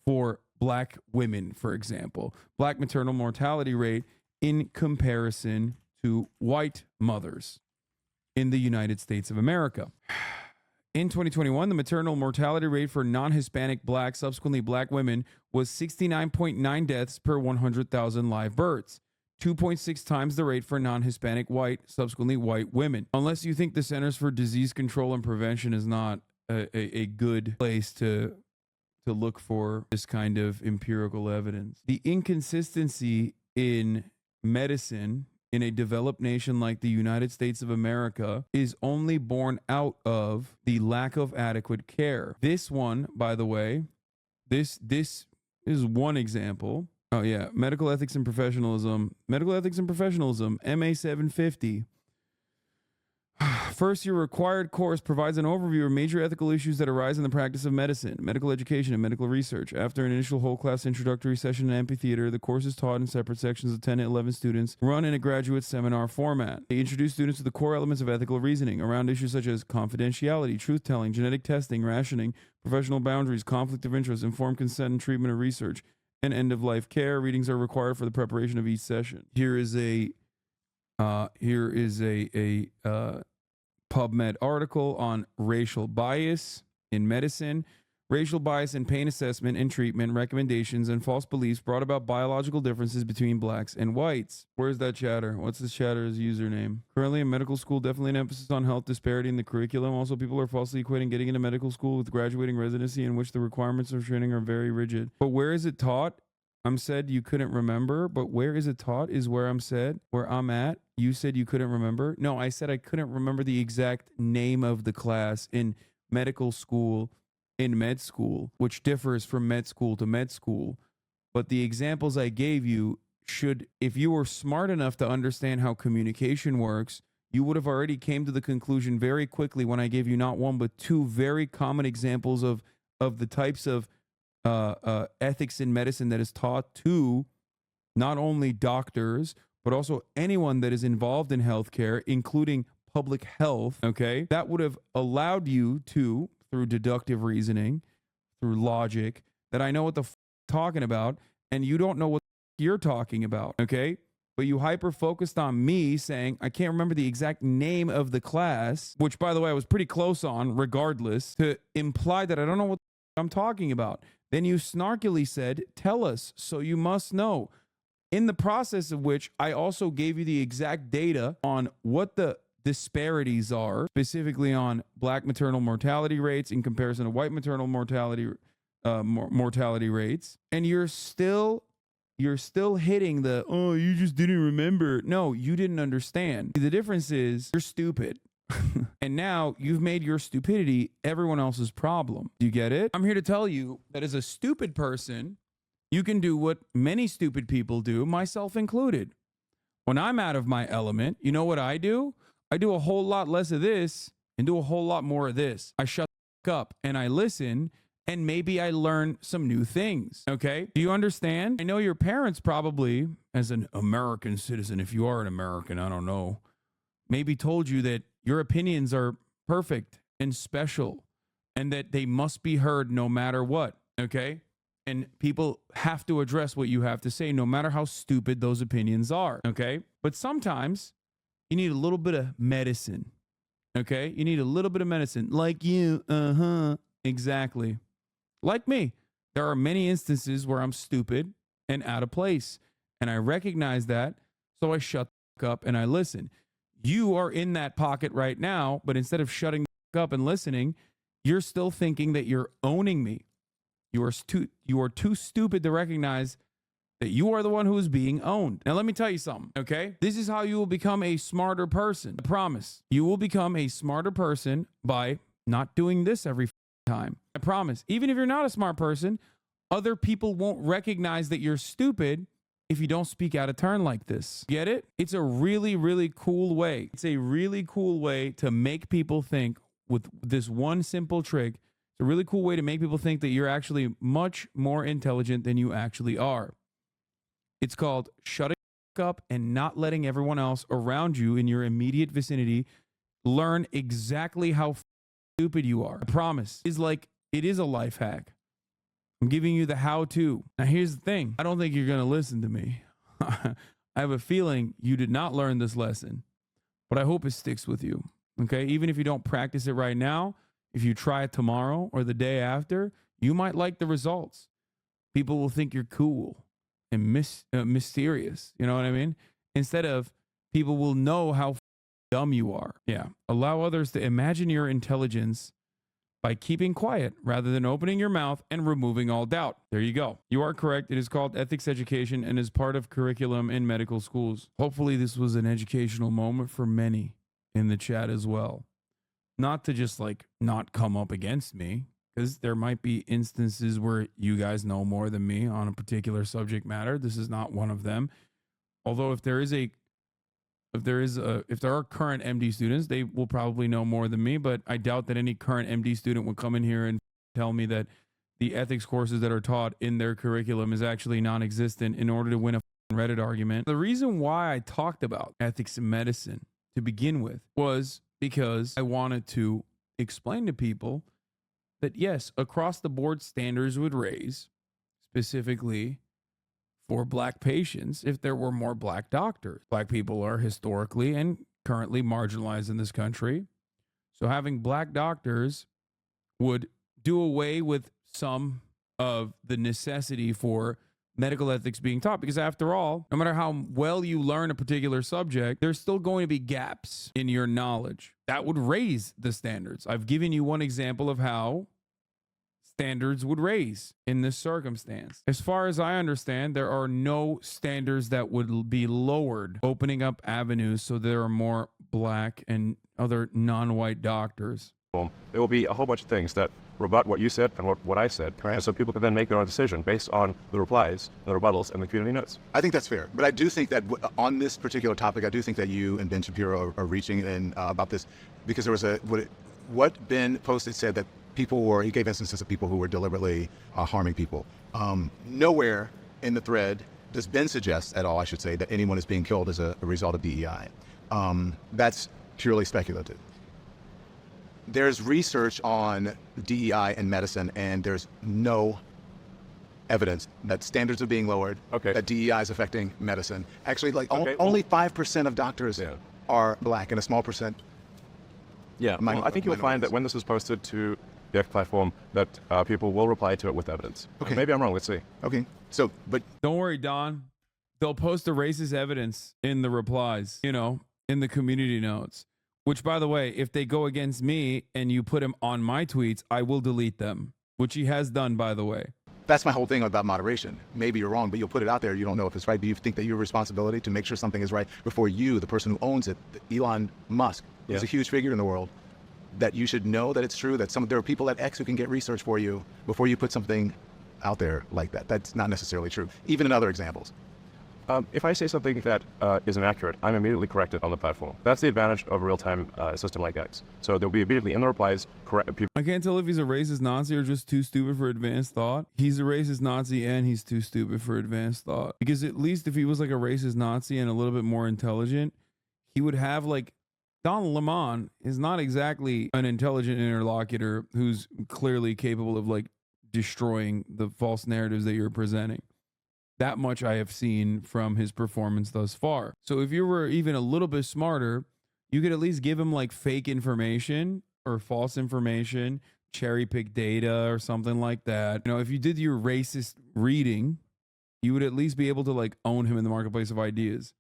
for black women, for example, black maternal mortality rate in comparison to white mothers in the United States of America. In 2021, the maternal mortality rate for non-Hispanic black, subsequently black women, was 69.9 deaths per 100,000 live births, 2.6 times the rate for non-Hispanic white, subsequently white women. Unless you think the Centers for Disease Control and Prevention is not a good place to look for this kind of empirical evidence. The inconsistency in medicine in a developed nation like the United States of America is only born out of the lack of adequate care. This one, by the way, this is one example. Oh yeah, medical ethics and professionalism, MA 750. First, your required course provides an overview of major ethical issues that arise in the practice of medicine, medical education, and medical research. After an initial whole class introductory session in amphitheater, the course is taught in separate sections of 10 to 11 students, run in a graduate seminar format. They introduce students to the core elements of ethical reasoning around issues such as confidentiality, truth-telling, genetic testing, rationing, professional boundaries, conflict of interest, informed consent and treatment of research, and end-of-life care. Readings are required for the preparation of each session. Here is a PubMed article on racial bias in medicine. Racial bias in pain assessment and treatment recommendations and false beliefs brought about biological differences between blacks and whites. Where's that chatter? What's this chatter's username? Currently in medical school, definitely an emphasis on health disparity in the curriculum. Also, people are falsely equating getting into medical school with graduating residency, in which the requirements of training are very rigid. But where is it taught? I'm said you couldn't remember, but where is it taught is where I'm said, where I'm at. You said you couldn't remember. No, I said I couldn't remember the exact name of the class in medical school, in med school, which differs from med school to med school. But the examples I gave you should, if you were smart enough to understand how communication works, you would have already came to the conclusion very quickly when I gave you not one, but two very common examples of the types of ethics in medicine that is taught to not only doctors, but also anyone that is involved in healthcare, including public health, okay? That would have allowed you to, through deductive reasoning, through logic, that I know what the talking about, and you don't know what you're talking about, okay? But you hyper-focused on me saying, I can't remember the exact name of the class, which, by the way, I was pretty close on, regardless, to imply that I don't know what I'm talking about. Then you snarkily said, tell us, so you must know. In the process of which, I also gave you the exact data on what the disparities are, specifically on black maternal mortality rates in comparison to white maternal mortality rates, and you're still hitting the, oh, you just didn't remember. No, you didn't understand. The difference is you're stupid. And now you've made your stupidity everyone else's problem. Do you get it? I'm here to tell you that as a stupid person, you can do what many stupid people do, myself included. When I'm out of my element, you know what I do? I do a whole lot less of this and do a whole lot more of this. I shut the up and I listen, and maybe I learn some new things, okay? Do you understand? I know your parents probably, as an American citizen, if you are an American, I don't know, maybe told you that your opinions are perfect and special and that they must be heard no matter what, okay? And people have to address what you have to say, no matter how stupid those opinions are, okay? But sometimes you need a little bit of medicine, okay? You need a little bit of medicine, like you, exactly. Like me, there are many instances where I'm stupid and out of place, and I recognize that, so I shut up and I listen. You are in that pocket right now, but instead of shutting up and listening, you're still thinking that you're owning me. You are too stupid to recognize that you are the one who is being owned. Now, let me tell you something, okay? This is how you will become a smarter person. I promise. You will become a smarter person by not doing this every time. I promise. Even if you're not a smart person, other people won't recognize that you're stupid if you don't speak out of turn like this. Get it? It's a really, really cool way. It's a really cool way to make people think with this one simple trick. It's a really cool way to make people think that you're actually much more intelligent than you actually are. It's called shutting up and not letting everyone else around you in your immediate vicinity learn exactly how stupid you are. I promise. It is a life hack. I'm giving you the how-to. Now, here's the thing. I don't think you're going to listen to me. I have a feeling you did not learn this lesson, but I hope it sticks with you. Okay? Even if you don't practice it right now, if you try it tomorrow or the day after, you might like the results. People will think you're cool and mysterious. You know what I mean? Instead of people will know how dumb you are. Yeah. Allow others to imagine your intelligence by keeping quiet rather than opening your mouth and removing all doubt. There you go. You are correct. It is called ethics education and is part of curriculum in medical schools. Hopefully this was an educational moment for many in the chat as well. Not to just not come up against me, because there might be instances where you guys know more than me on a particular subject matter. This is not one of them. Although if there are current MD students, they will probably know more than me, but I doubt that any current MD student would come in here and tell me that the ethics courses that are taught in their curriculum is actually non-existent in order to win a Reddit argument. The reason why I talked about ethics in medicine to begin with was because I wanted to explain to people that yes, across the board standards would raise, specifically for black patients, if there were more black doctors. Black people are historically and currently marginalized in this country. So having black doctors would do away with some of the necessity for medical ethics being taught. Because after all, no matter how well you learn a particular subject, there's still going to be gaps in your knowledge. That would raise the standards. I've given you one example of how standards would raise in this circumstance. As far as I understand, there are no standards that would be lowered, opening up avenues so there are more black and other non-white doctors. There will be a whole bunch of things that rebut what you said and what I said, Right. and so people can then make their own decision based on the replies, the rebuttals, and the community notes. I think that's fair, but I do think that on this particular topic, I do think that you and Ben Shapiro are reaching in about this, because there was what Ben posted said that people were, he gave instances of people who were deliberately harming people. Nowhere in the thread does Ben suggest at all, I should say, that anyone is being killed as a result of DEI. That's purely speculative. There's research on DEI and medicine, and there's no evidence that standards are being lowered, Okay. that DEI is affecting medicine. Actually, like Okay, only 5% of doctors Yeah. are black, and a small percent. Yeah, well, I think you'll find that when this is posted to the X platform, that people will reply to it with evidence. Okay. Maybe I'm wrong. Let's see. Okay, so, but Don't worry, Don. They'll post the racist evidence in the replies, you know, in the community notes. Which, by the way, if they go against me and you put them on my tweets, I will delete them, which he has done, by the way. that's my whole thing about moderation. Maybe you're wrong, but you'll put it out there. You don't know if it's right. Do you think that your responsibility to make sure something is right before you, the person who owns it, Elon Musk, who's Yeah. a huge figure in the world, that you should know that it's true, that there are people at X who can get research for you before you put something out there like that? That's not necessarily true, even in other examples. If I say something that is inaccurate, I'm immediately corrected on the platform. That's the advantage of a real-time system like X. So there'll be immediately in the replies, people. I can't tell if he's a racist Nazi or just too stupid for advanced thought. He's a racist Nazi and he's too stupid for advanced thought. Because at least if he was like a racist Nazi and a little bit more intelligent, he would have like Don Lemon is not exactly an intelligent interlocutor who's clearly capable of like destroying the false narratives that you're presenting. That much I have seen from his performance thus far. So if you were even a little bit smarter, you could at least give him like fake information or false information, cherry pick data or something like that. You know, if you did your racist reading, you would at least be able to like own him in the marketplace of ideas.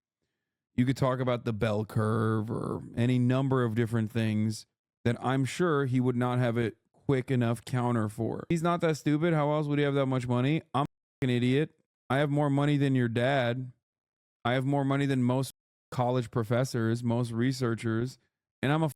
You could talk about the bell curve or any number of different things that I'm sure he would not have a quick enough counter for. He's not that stupid. How else would he have that much money? I'm an idiot. I have more money than your dad. I have more money than most college professors, most researchers, and I'm a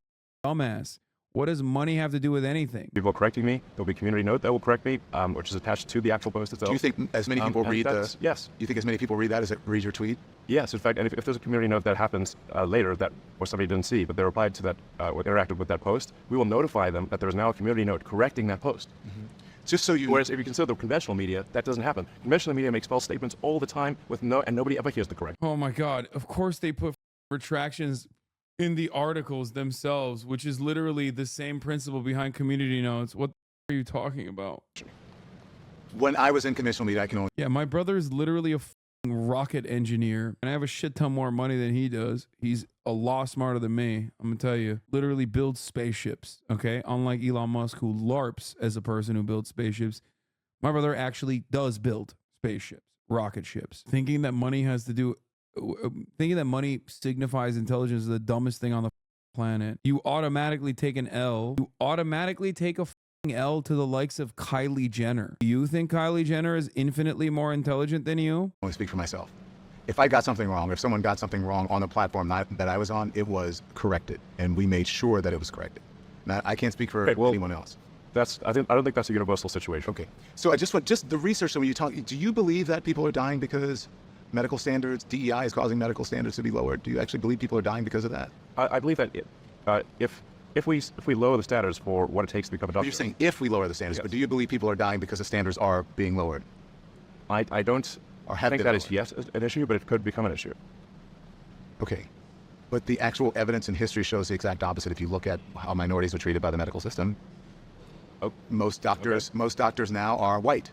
dumbass. What does money have to do with anything? People correcting me. There'll be a community note that will correct me, which is attached to the actual post itself. Do you think as many people and read that's- Yes. You think as many people read that as it reads your tweet? Yes, in fact, and if there's a community note that happens later that or somebody didn't see, but they replied to that, or interacted with that post, we will notify them that there is now a community note correcting that post. Just so you. Whereas if you consider the conventional media, that doesn't happen. Conventional media makes false statements all the time and nobody ever hears the correct. Oh my God. Of course they put retractions in the articles themselves, which is literally the same principle behind community notes. What are you talking about? When I was in conventional media, I can only. Yeah, my brother is literally a rocket engineer, and I have a shit ton more money than he does. He's a lot smarter than me. I'm gonna tell you, literally builds spaceships. Okay, unlike Elon Musk, who LARPs as a person who builds spaceships, my brother actually does build spaceships, rocket ships. Thinking that money signifies intelligence is the dumbest thing on the planet. You automatically take an L. You automatically take a L to the likes of Kylie Jenner. Do you think Kylie Jenner is infinitely more intelligent than you? only speak for myself. If I got something wrong, if someone got something wrong on the platform that I was on, it was corrected, and we made sure that it was corrected. Now, I can't speak for Okay, well, anyone else. I don't think that's a universal situation. Okay, so I just the research. So when you talk, do you believe that people are dying because medical standards, DEI is causing medical standards to be lowered? Do you actually believe people are dying because of that? I believe that if we lower the standards for what it takes to become a doctor, You're saying if we lower the standards, Yes. but do you believe people are dying because the standards are being lowered? I don't Or have think been that is lowered? yet an issue, but it could become an issue. Okay, but the actual evidence in history shows the exact opposite. If you look at how minorities are treated by the medical system, Oh, most doctors now are white,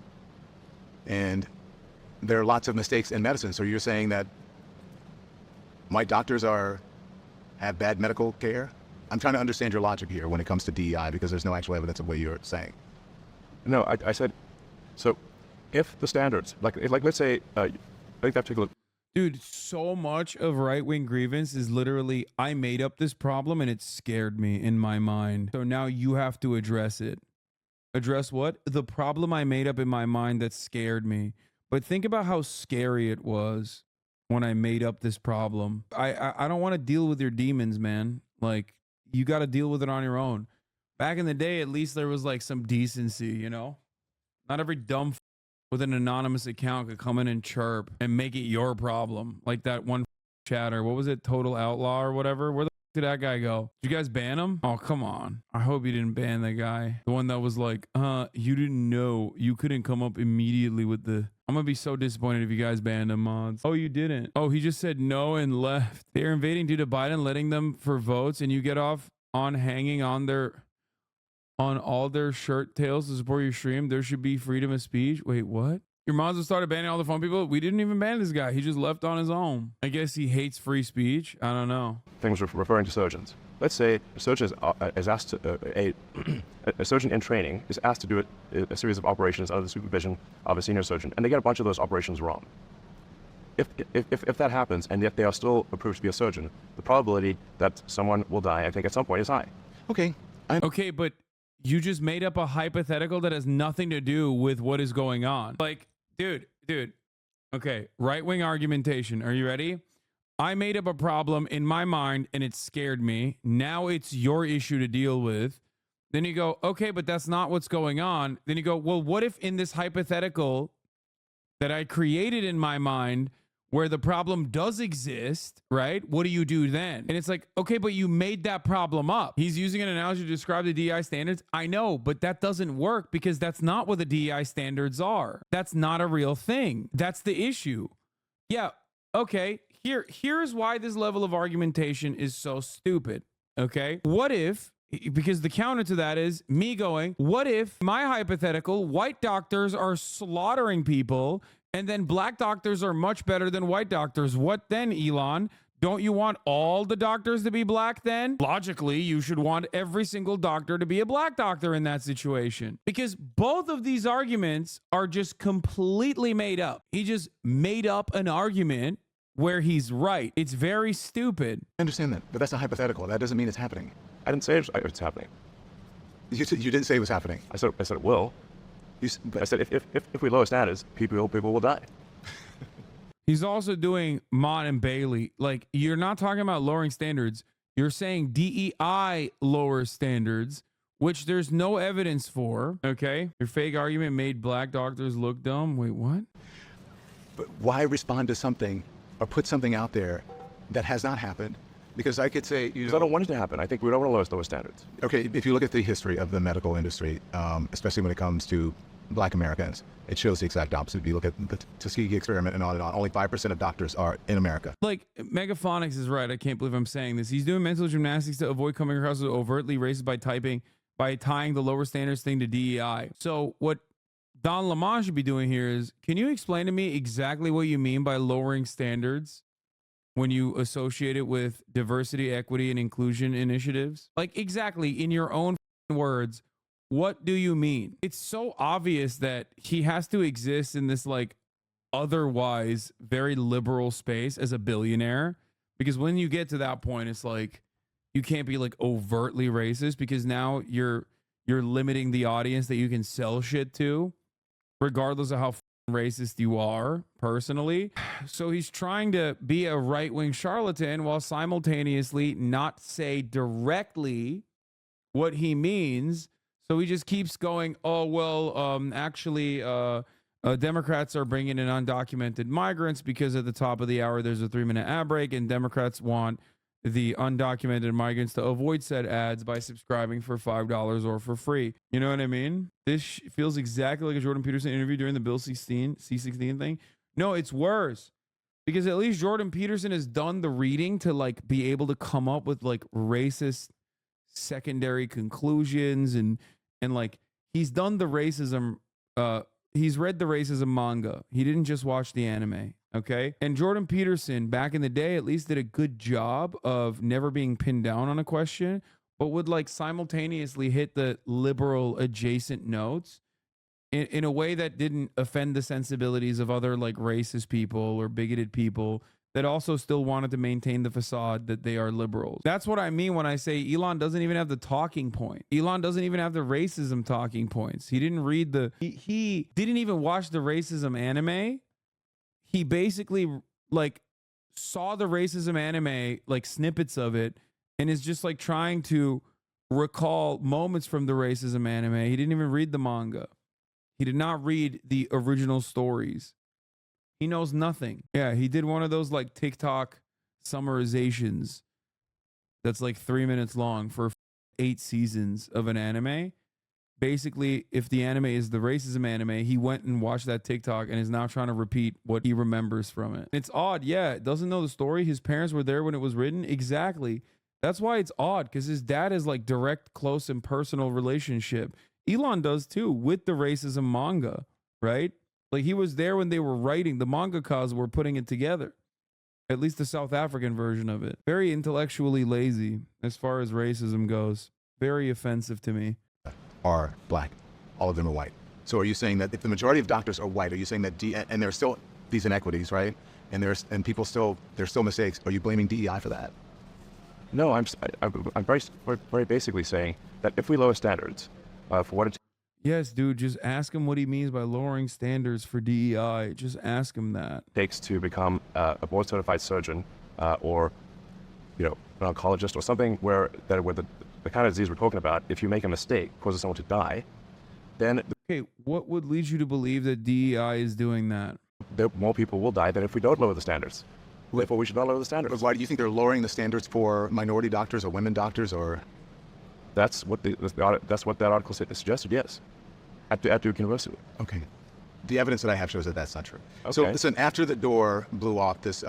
and there are lots of mistakes in medicine. So you're saying that white doctors have bad medical care? I'm trying to understand your logic here when it comes to DEI, because there's no actual evidence of what you're saying. no, I said, so if the standards, like let's say, I think that particular. Dude, so much of right-wing grievance is literally, I made up this problem and it scared me in my mind. So now you have to address it. Address what? The problem I made up in my mind that scared me. But think about how scary it was when I made up this problem. I don't want to deal with your demons, man. Like, you got to deal with it on your own. Back in the day, at least there was like some decency, you know? Not every dumb with an anonymous account could come in and chirp and make it your problem. Like that one chatter. What was it? Total Outlaw or whatever? Where the did that guy go? Did you guys ban him? Oh, come on. I hope you didn't ban that guy. The one that was like, you didn't know. You couldn't come up immediately with the... I'm gonna be so disappointed if you guys banned him, mods. Oh, you didn't. Oh, he just said no and left. They're invading due to Biden letting them for votes, and you get off on hanging on all their shirt tails to support your stream. There should be freedom of speech. Wait, what? Your mods have started banning all the phone people? We didn't even ban this guy. He just left on his own. I guess he hates free speech. I don't know. Things referring to surgeons. Let's say a surgeon is asked to, a surgeon in training is asked to do a series of operations under the supervision of a senior surgeon, and they get a bunch of those operations wrong. If that happens, and yet they are still approved to be a surgeon, the probability that someone will die, I think, at some point is high. Okay. Okay, but you just made up a hypothetical that has nothing to do with what is going on. Like, dude. Okay, right-wing argumentation. Are you ready? I made up a problem in my mind and it scared me. Now it's your issue to deal with. Then you go, okay, but that's not what's going on. Then you go, well, what if in this hypothetical that I created in my mind where the problem does exist, right? What do you do then? And it's like, okay, but you made that problem up. He's using an analogy to describe the DEI standards. I know, but that doesn't work because that's not what the DEI standards are. That's not a real thing. That's the issue. Yeah, okay. Here's why this level of argumentation is so stupid, okay? What if, because the counter to that is me going, what if my hypothetical, white doctors are slaughtering people and then black doctors are much better than white doctors? What then, Elon? Don't you want all the doctors to be black then? Logically, you should want every single doctor to be a black doctor in that situation. Because both of these arguments are just completely made up. He just made up an argument where he's right. It's very stupid. I understand that, but that's a hypothetical. That doesn't mean it's happening. I didn't say it's happening. You didn't say it was happening. I said it will. I said if we lower standards, people will die. He's also doing Mott and Bailey. Like, you're not talking about lowering standards. You're saying DEI lowers standards, which there's no evidence for. Okay. Your fake argument made black doctors look dumb. Wait, what? But why respond to something or put something out there that has not happened? Because I could say, I don't want it to happen. I think we don't want to lower standards. Okay, if you look at the history of the medical industry, especially when it comes to black Americans, it shows the exact opposite. If you look at the Tuskegee experiment and on, only 5% of doctors are in America. Like, Megaphonics is right. I can't believe I'm saying this. He's doing mental gymnastics to avoid coming across as overtly racist by tying the lower standards thing to DEI. So what Don Lemon should be doing here is, can you explain to me exactly what you mean by lowering standards when you associate it with diversity, equity, and inclusion initiatives? Like, exactly, in your own words, what do you mean? It's so obvious that he has to exist in this, like, otherwise very liberal space as a billionaire, because when you get to that point, it's like, you can't be like overtly racist, because now you're limiting the audience that you can sell shit to, regardless of how racist you are personally. So he's trying to be a right-wing charlatan while simultaneously not say directly what he means. So he just keeps going, oh, well, actually, Democrats are bringing in undocumented migrants because at the top of the hour, there's a 3-minute ad break, and Democrats want the undocumented migrants to avoid said ads by subscribing for $5 or for free. You know what I mean? This feels exactly like a Jordan Peterson interview during the Bill C-16 thing. No, it's worse, because at least Jordan Peterson has done the reading to like be able to come up with like racist secondary conclusions, and like he's done the racism. He's read the racism manga. He didn't just watch the anime. Okay. And Jordan Peterson back in the day at least did a good job of never being pinned down on a question, but would like simultaneously hit the liberal adjacent notes in a way that didn't offend the sensibilities of other like racist people or bigoted people that also still wanted to maintain the facade that they are liberals. That's what I mean when I say Elon doesn't even have the talking point. Elon doesn't even have the racism talking points. He didn't read he didn't even watch the racism anime. He basically like saw the racism anime, like snippets of it, and is just like trying to recall moments from the racism anime. He didn't even read the manga. He did not read the original stories. He knows nothing. Yeah, he did one of those like TikTok summarizations that's like 3 minutes long for 8 seasons of an anime. Basically, if the anime is the racism anime, he went and watched that TikTok and is now trying to repeat what he remembers from it. It's odd. Yeah, doesn't know the story. His parents were there when it was written. Exactly. That's why it's odd, because his dad is like direct, close, and personal relationship. Elon does too with the racism manga, right? Like he was there when they were writing, the mangakas were putting it together. At least the South African version of it. Very intellectually lazy as far as racism goes. Very offensive to me. Are black. All of them are white. So are you saying that if the majority of doctors are white, are you saying that and there's still these inequities, right? And there's still mistakes. Are you blaming DEI for that? No, I'm very basically saying that if we lower standards for what it Yes, dude, just ask him what he means by lowering standards for DEI. Just ask him that. takes to become a board-certified surgeon or, an oncologist or something where the kind of disease we're talking about, if you make a mistake, causes someone to die, then Okay, what would lead you to believe that DEI is doing that? more people will die than if we don't lower the standards. Therefore, we should not lower the standards. Why do you think they're lowering the standards for minority doctors or women doctors or? That's what that's what that article suggested. Yes, at Duke University. Okay. The evidence that I have shows that that's not true. Okay. So listen, after the door blew off this,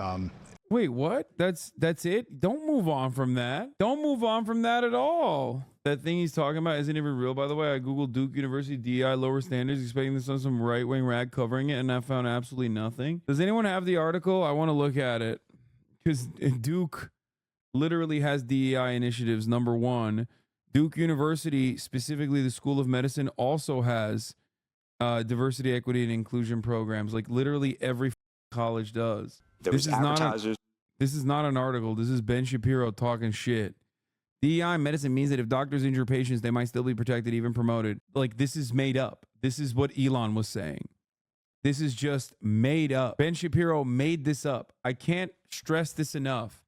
Wait, what? That's it? Don't move on from that. Don't move on from that at all. That thing he's talking about isn't even real, by the way. I Googled Duke University DEI lower standards, expecting this on some right-wing rag covering it, and I found absolutely nothing. Does anyone have the article? I want to look at it. Because Duke literally has DEI initiatives. Number one, Duke University, specifically the School of Medicine, also has diversity, equity, and inclusion programs. Like literally every college does. This is not an article. This is Ben Shapiro talking shit. DEI medicine means that if doctors injure patients, they might still be protected, even promoted. Like, this is made up. This is what Elon was saying. This is just made up. Ben Shapiro made this up. I can't stress this enough.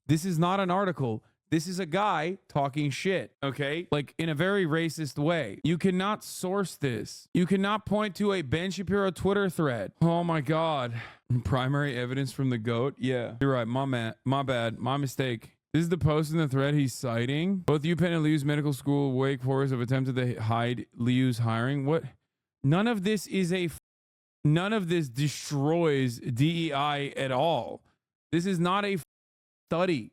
This is not an article. This is a guy talking shit, okay? Like, in a very racist way. You cannot source this. You cannot point to a Ben Shapiro Twitter thread. Oh my God. Primary evidence from the GOAT? Yeah. You're right. My bad. My mistake. This is the post in the thread he's citing. Both UPenn and Liu's Medical School, Wake Forest have attempted to hide Liu's hiring. What? None of this destroys DEI at all. This is not a study.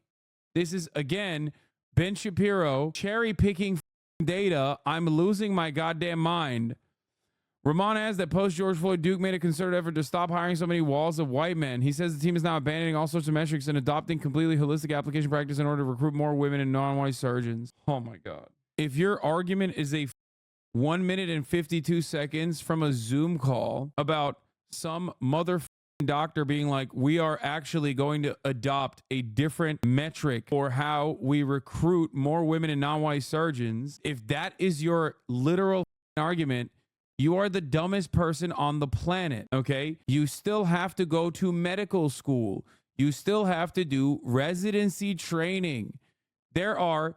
This is, again, Ben Shapiro cherry picking data. I'm losing my goddamn mind. Ramon adds that post George Floyd, Duke made a concerted effort to stop hiring so many walls of white men. He says the team is now abandoning all sorts of metrics and adopting completely holistic application practice in order to recruit more women and non-white surgeons. Oh my God. If your argument is a 1 minute and 52 seconds from a Zoom call about some doctor being like, we are actually going to adopt a different metric for how we recruit more women and non-white surgeons, if that is your literal argument, you are the dumbest person on the planet, okay? You still have to go to medical school. You still have to do residency training. There are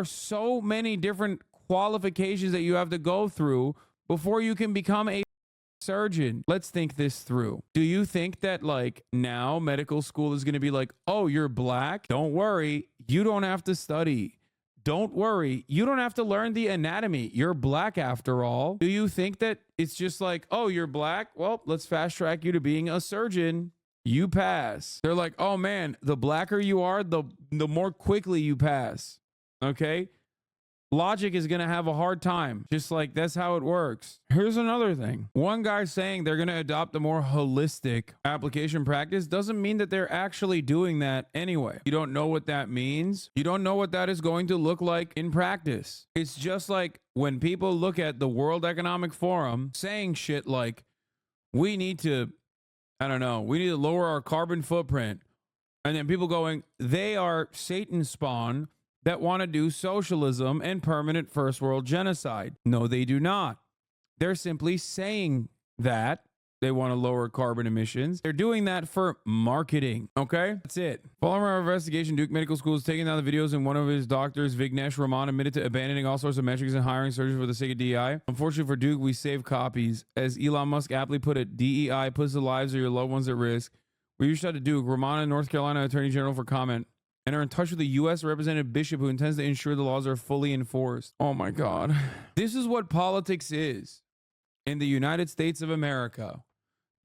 so many different qualifications that you have to go through before you can become a surgeon. Let's think this through. Do you think that like now medical school is going to be like, oh, you're black? Don't worry. You don't have to study. Don't worry. You don't have to learn the anatomy. You're black after all. Do you think that it's just like, oh, you're black? Well, let's fast track you to being a surgeon. You pass. They're like, oh man, the blacker you are, the more quickly you pass. Okay? Logic is going to have a hard time. Just like that's how it works. Here's another thing. One guy saying they're going to adopt a more holistic application practice doesn't mean that they're actually doing that anyway. You don't know what that means. You don't know what that is going to look like in practice. It's just like when people look at the World Economic Forum saying shit like, we need to I don't know. We need to lower our carbon footprint. And then people going, they are Satan's spawn that want to do socialism and permanent first world genocide. No, they do not. They're simply saying that they want to lower carbon emissions. They're doing that for marketing. Okay, that's it. Following our investigation, Duke Medical School is taking down the videos, and one of his doctors, Vignesh Raman, admitted to abandoning all sorts of metrics and hiring surgeons for the sake of DEI. Unfortunately for Duke, we save copies. As Elon Musk aptly put it, DEI puts the lives of your loved ones at risk. We reached out to Duke, Raman, North Carolina Attorney General, for comment, and are in touch with the U.S. representative bishop who intends to ensure the laws are fully enforced. Oh my God. This is what politics is in the United States of America.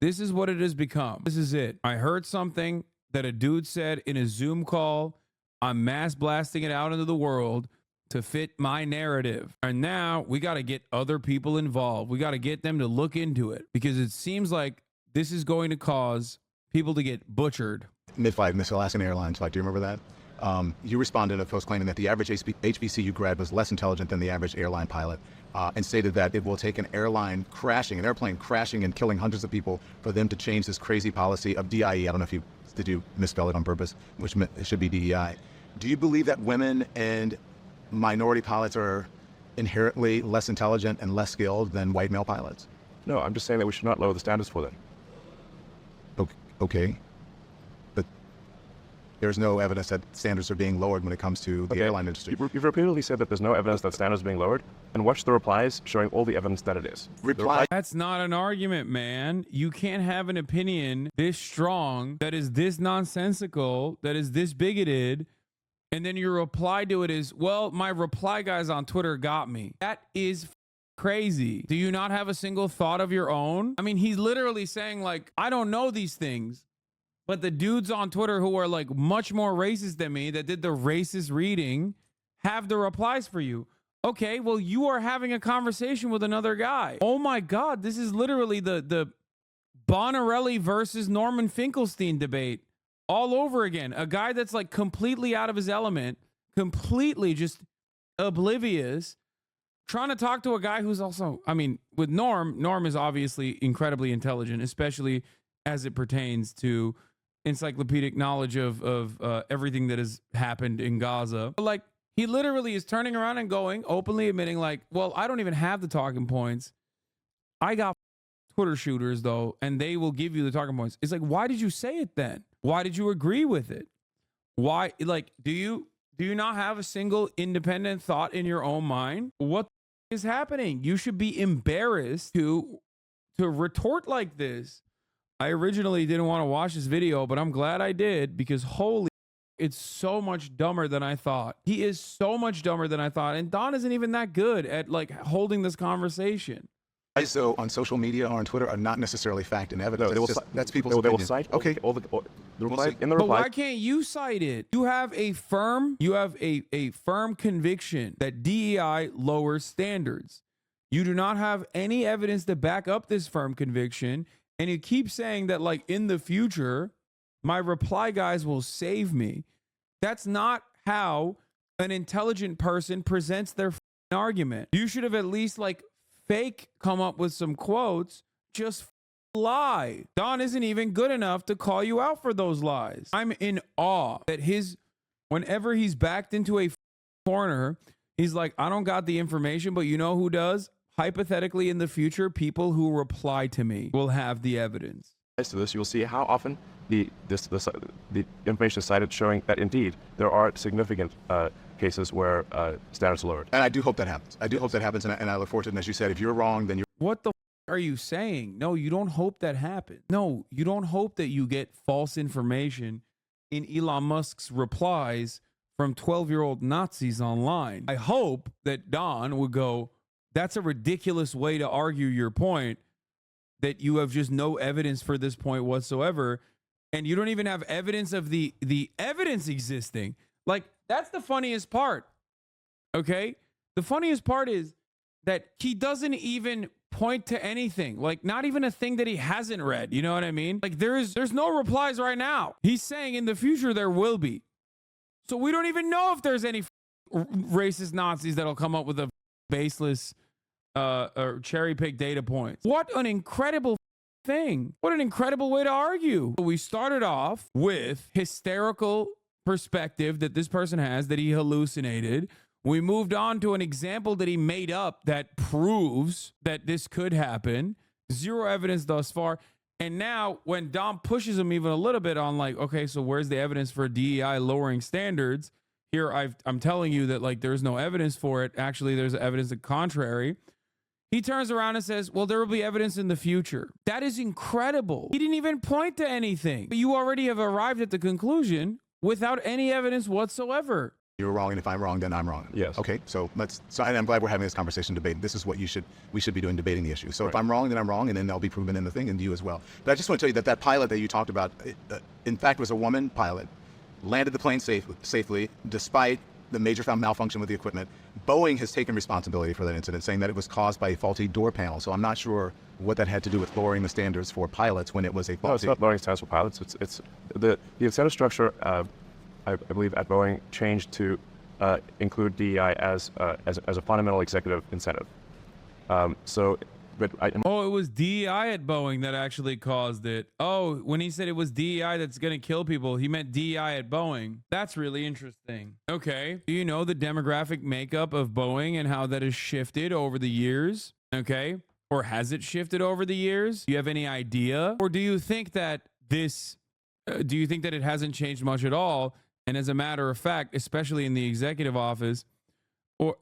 This is what it has become. This is it. I heard something that a dude said in a Zoom call. I'm mass blasting it out into the world to fit my narrative. And now we got to get other people involved. We got to get them to look into it, because it seems like this is going to cause people to get butchered. Mid-flight, Miss Alaskan Airlines flight. Do you remember that? You responded to a post claiming that the average HBCU grad was less intelligent than the average airline pilot, and stated that it will take an airplane crashing and killing hundreds of people for them to change this crazy policy of DIE. I don't know if did you misspell it on purpose, which it should be DEI. Do you believe that women and minority pilots are inherently less intelligent and less skilled than white male pilots? No, I'm just saying that we should not lower the standards for them. Okay. But there's no evidence that standards are being lowered when it comes to the airline industry. You've repeatedly said that there's no evidence that standards are being lowered, and watch the replies showing all the evidence that it is. That's not an argument, man. You can't have an opinion this strong, that is this nonsensical, that is this bigoted, and then your reply to it is, well, my reply guys on Twitter got me. That is crazy. Do you not have a single thought of your own? I mean, he's literally saying, like, I don't know these things, but the dudes on Twitter who are like much more racist than me, that did the racist reading, have the replies for you. Okay, well, you are having a conversation with another guy. Oh my God, this is literally the Bonarelli versus Norman Finkelstein debate all over again. A guy that's like completely out of his element, completely just oblivious, trying to talk to a guy who's also, I mean, with Norm is obviously incredibly intelligent, especially as it pertains to encyclopedic knowledge of everything that has happened in Gaza. But like, he literally is turning around and going, openly admitting, like, well, I don't even have the talking points. I got Twitter shooters, though, and they will give you the talking points. It's like, why did you say it then? Why did you agree with it? Why, like, do you not have a single independent thought in your own mind? What is happening? You should be embarrassed to retort like this. I originally didn't want to watch this video, but I'm glad I did, because holy, it's so much dumber than I thought. He is so much dumber than I thought. And Don isn't even that good at like holding this conversation. So on social media or on Twitter are not necessarily fact and evidence. No, That's people's they will opinion. cite Okay. all the reply in the But reply. why can't you cite it? You have a firm conviction that DEI lowers standards. You do not have any evidence to back up this firm conviction. And you keep saying that, like, in the future, my reply guys will save me. That's not how an intelligent person presents their argument. You should have at least, like, fake come up with some quotes. Just lie. Don isn't even good enough to call you out for those lies. I'm in awe that whenever he's backed into a corner, he's like, I don't got the information, but you know who does? Hypothetically, in the future, people who reply to me will have the evidence. To this, you'll see how often the information is cited, showing that indeed there are significant cases where standards are lowered. And I do hope that happens. I do hope that happens, and I look forward to it. And as you said, if you're wrong, then you're... What the are you saying? No, you don't hope that happens. No, you don't hope that you get false information in Elon Musk's replies from 12-year-old Nazis online. I hope that Don would go, that's a ridiculous way to argue your point, that you have just no evidence for this point whatsoever, and you don't even have evidence of the evidence existing. Like, that's the funniest part, okay? The funniest part is that he doesn't even point to anything, like not even a thing that he hasn't read, you know what I mean? Like, there's no replies right now. He's saying in the future there will be. So we don't even know if there's any racist Nazis that'll come up with a baseless or cherry pick data points. What an incredible thing. What an incredible way to argue. We started off with hysterical perspective that this person has that he hallucinated. We moved on to an example that he made up that proves that this could happen. Zero evidence thus far. And now when Dom pushes him even a little bit on like, okay, so where's the evidence for DEI lowering standards? Here, I'm telling you that like there's no evidence for it. Actually, there's evidence the contrary. He turns around and says, well, there will be evidence in the future. That is incredible. He didn't even point to anything. But you already have arrived at the conclusion without any evidence whatsoever. You're wrong, and if I'm wrong, then I'm wrong. Yes. Okay, so and I'm glad we're having this conversation, debate. This is what we should be doing, debating the issue. So if I'm wrong, then I'm wrong, and then I'll be proven in the thing, and you as well. But I just want to tell you that pilot that you talked about, in fact, was a woman pilot, landed the plane safely, despite the major malfunction with the equipment. Boeing has taken responsibility for that incident, saying that it was caused by a faulty door panel. So I'm not sure what that had to do with lowering the standards for pilots when it was a faulty. No, it's not lowering standards for pilots. It's the incentive structure. I believe at Boeing changed to include DEI as a fundamental executive incentive. It was DEI at Boeing that actually caused it. Oh, when he said it was DEI that's going to kill people, he meant DEI at Boeing. That's really interesting. Okay. Do you know the demographic makeup of Boeing and how that has shifted over the years? Okay. Or has it shifted over the years? Do you have any idea? Or do you think that it hasn't changed much at all? And as a matter of fact, especially in the executive office, what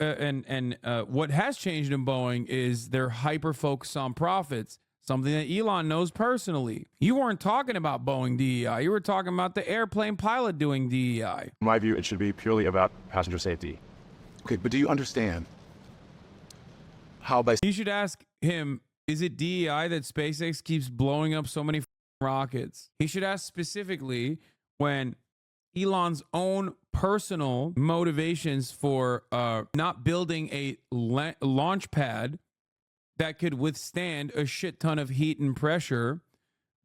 has changed in Boeing is their hyper focus on profits, something that Elon knows personally. You weren't talking about Boeing DEI. You were talking about the airplane pilot doing DEI. In my view, it should be purely about passenger safety. Okay, but do you understand how by... You should ask him, is it DEI that SpaceX keeps blowing up so many rockets? He should ask specifically when Elon's own personal motivations for not building a launch pad that could withstand a shit ton of heat and pressure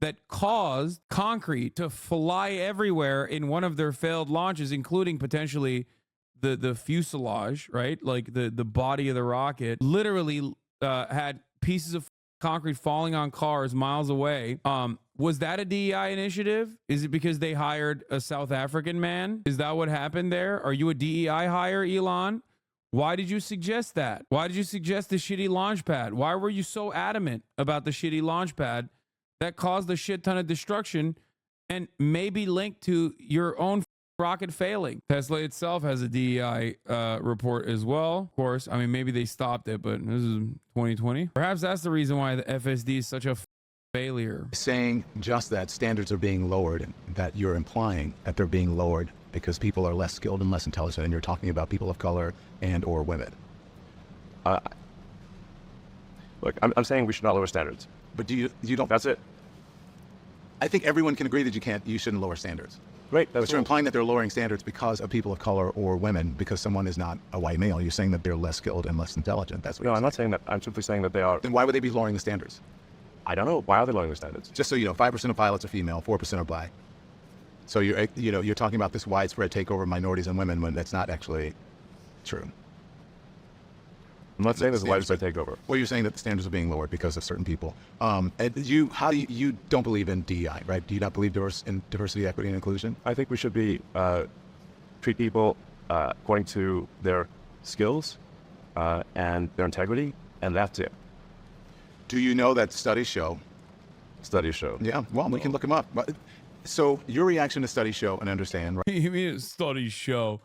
that caused concrete to fly everywhere in one of their failed launches, including potentially the fuselage, right? Like the body of the rocket literally had pieces of concrete falling on cars miles away. Was that a DEI initiative? Is it because they hired a South African man? Is that what happened there? Are you a DEI hire, Elon? Why did you suggest that? Why did you suggest the shitty launch pad? Why were you so adamant about the shitty launch pad that caused a shit ton of destruction and maybe linked to your own rocket failing? Tesla itself has a DEI report as well. Of course, I mean, maybe they stopped it, but this is 2020. Perhaps that's the reason why the FSD is such a failure. Saying just that standards are being lowered, and that you're implying that they're being lowered because people are less skilled and less intelligent, and you're talking about people of color and or women. Look, I'm saying we should not lower standards. But you don't... That's it. I think everyone can agree that you shouldn't lower standards. Great. But you're implying that they're lowering standards because of people of color or women, because someone is not a white male. You're saying that they're less skilled and less intelligent. That's what No, you're I'm not saying that. I'm simply saying that they are. Then why would they be lowering the standards? I don't know. Why are they lowering the standards? Just so you know, 5% of pilots are female, 4% are black. So you're talking about this widespread takeover of minorities and women when that's not actually true. I'm not saying there's a widespread takeover. Well, you're saying that the standards are being lowered because of certain people. And you don't believe in DEI, right? Do you not believe in diversity, equity, and inclusion? I think we should be treat people according to their skills and their integrity, and that's it. Do you know that studies show? Studies show. Yeah, well, we can look them up. So your reaction to studies show and understand, right? You mean studies show?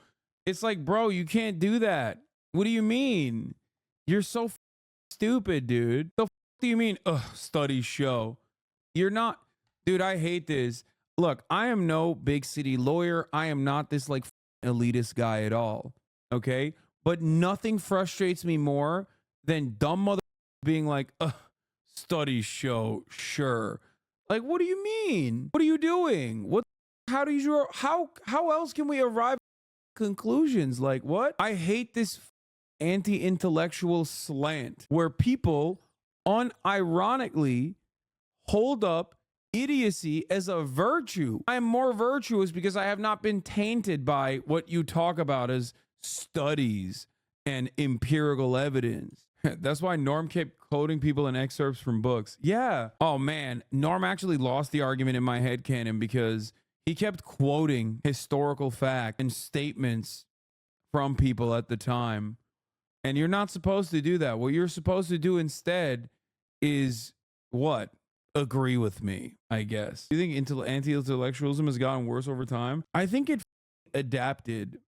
It's like, bro, you can't do that. What do you mean? You're so stupid, dude. The do you mean? Studies show. You're not, dude. I hate this. Look, I am no big city lawyer. I am not this like elitist guy at all. Okay, but nothing frustrates me more than dumb mother being like, studies show, sure. Like, what do you mean? What are you doing? What? How do you? How else can we arrive at conclusions? Like what? I hate this anti-intellectual slant where people unironically hold up idiocy as a virtue. I am more virtuous because I have not been tainted by what you talk about as studies and empirical evidence. That's why Norm kept quoting people in excerpts from books. Yeah. Oh man, Norm actually lost the argument in my head canon because he kept quoting historical fact and statements from people at the time. And you're not supposed to do that. What you're supposed to do instead is what? Agree with me, I guess. Do you think anti-intellectualism has gotten worse over time? I think it adapted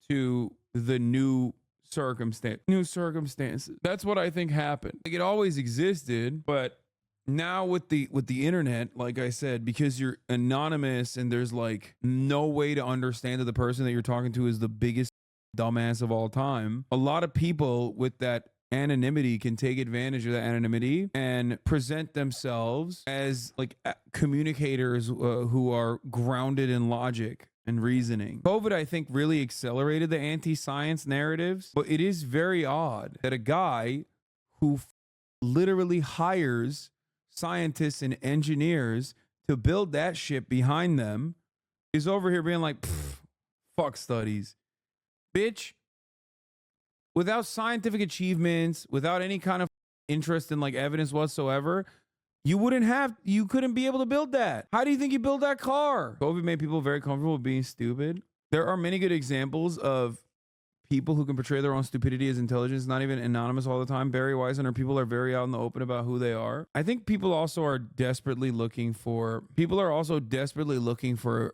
to the new circumstances. That's what I think happened. Like, it always existed, but now with the internet, like I said, because you're anonymous and there's like no way to understand that the person that you're talking to is the biggest dumbass of all time, a lot of people with that anonymity can take advantage of that anonymity and present themselves as like communicators who are grounded in logic and reasoning. COVID, I think, really accelerated the anti-science narratives, but it is very odd that a guy who literally hires scientists and engineers to build that shit behind them is over here being like, fuck studies. Bitch, without scientific achievements, without any kind of interest in like evidence whatsoever, you couldn't be able to build that. How do you think you build that car? COVID made people very comfortable with being stupid. There are many good examples of people who can portray their own stupidity as intelligence, not even anonymous all the time. Barry Weiser, people are very out in the open about who they are. I think people also are desperately looking for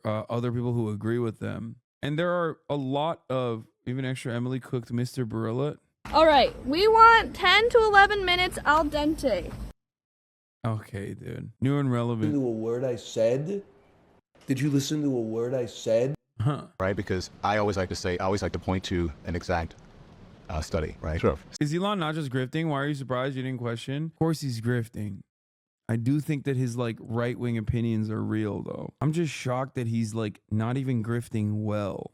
other people who agree with them. And there are a lot of, even extra Emily cooked Mr. Barilla. All right, we want 10 to 11 minutes al dente. Okay, dude. New and relevant. To a word I said? Did you listen to a word I said? Huh. Right? Because I always like to point to an exact study, right? Sure. Is Elon not just grifting? Why are you surprised you didn't question? Of course he's grifting. I do think that his like right-wing opinions are real though. I'm just shocked that he's like not even grifting well.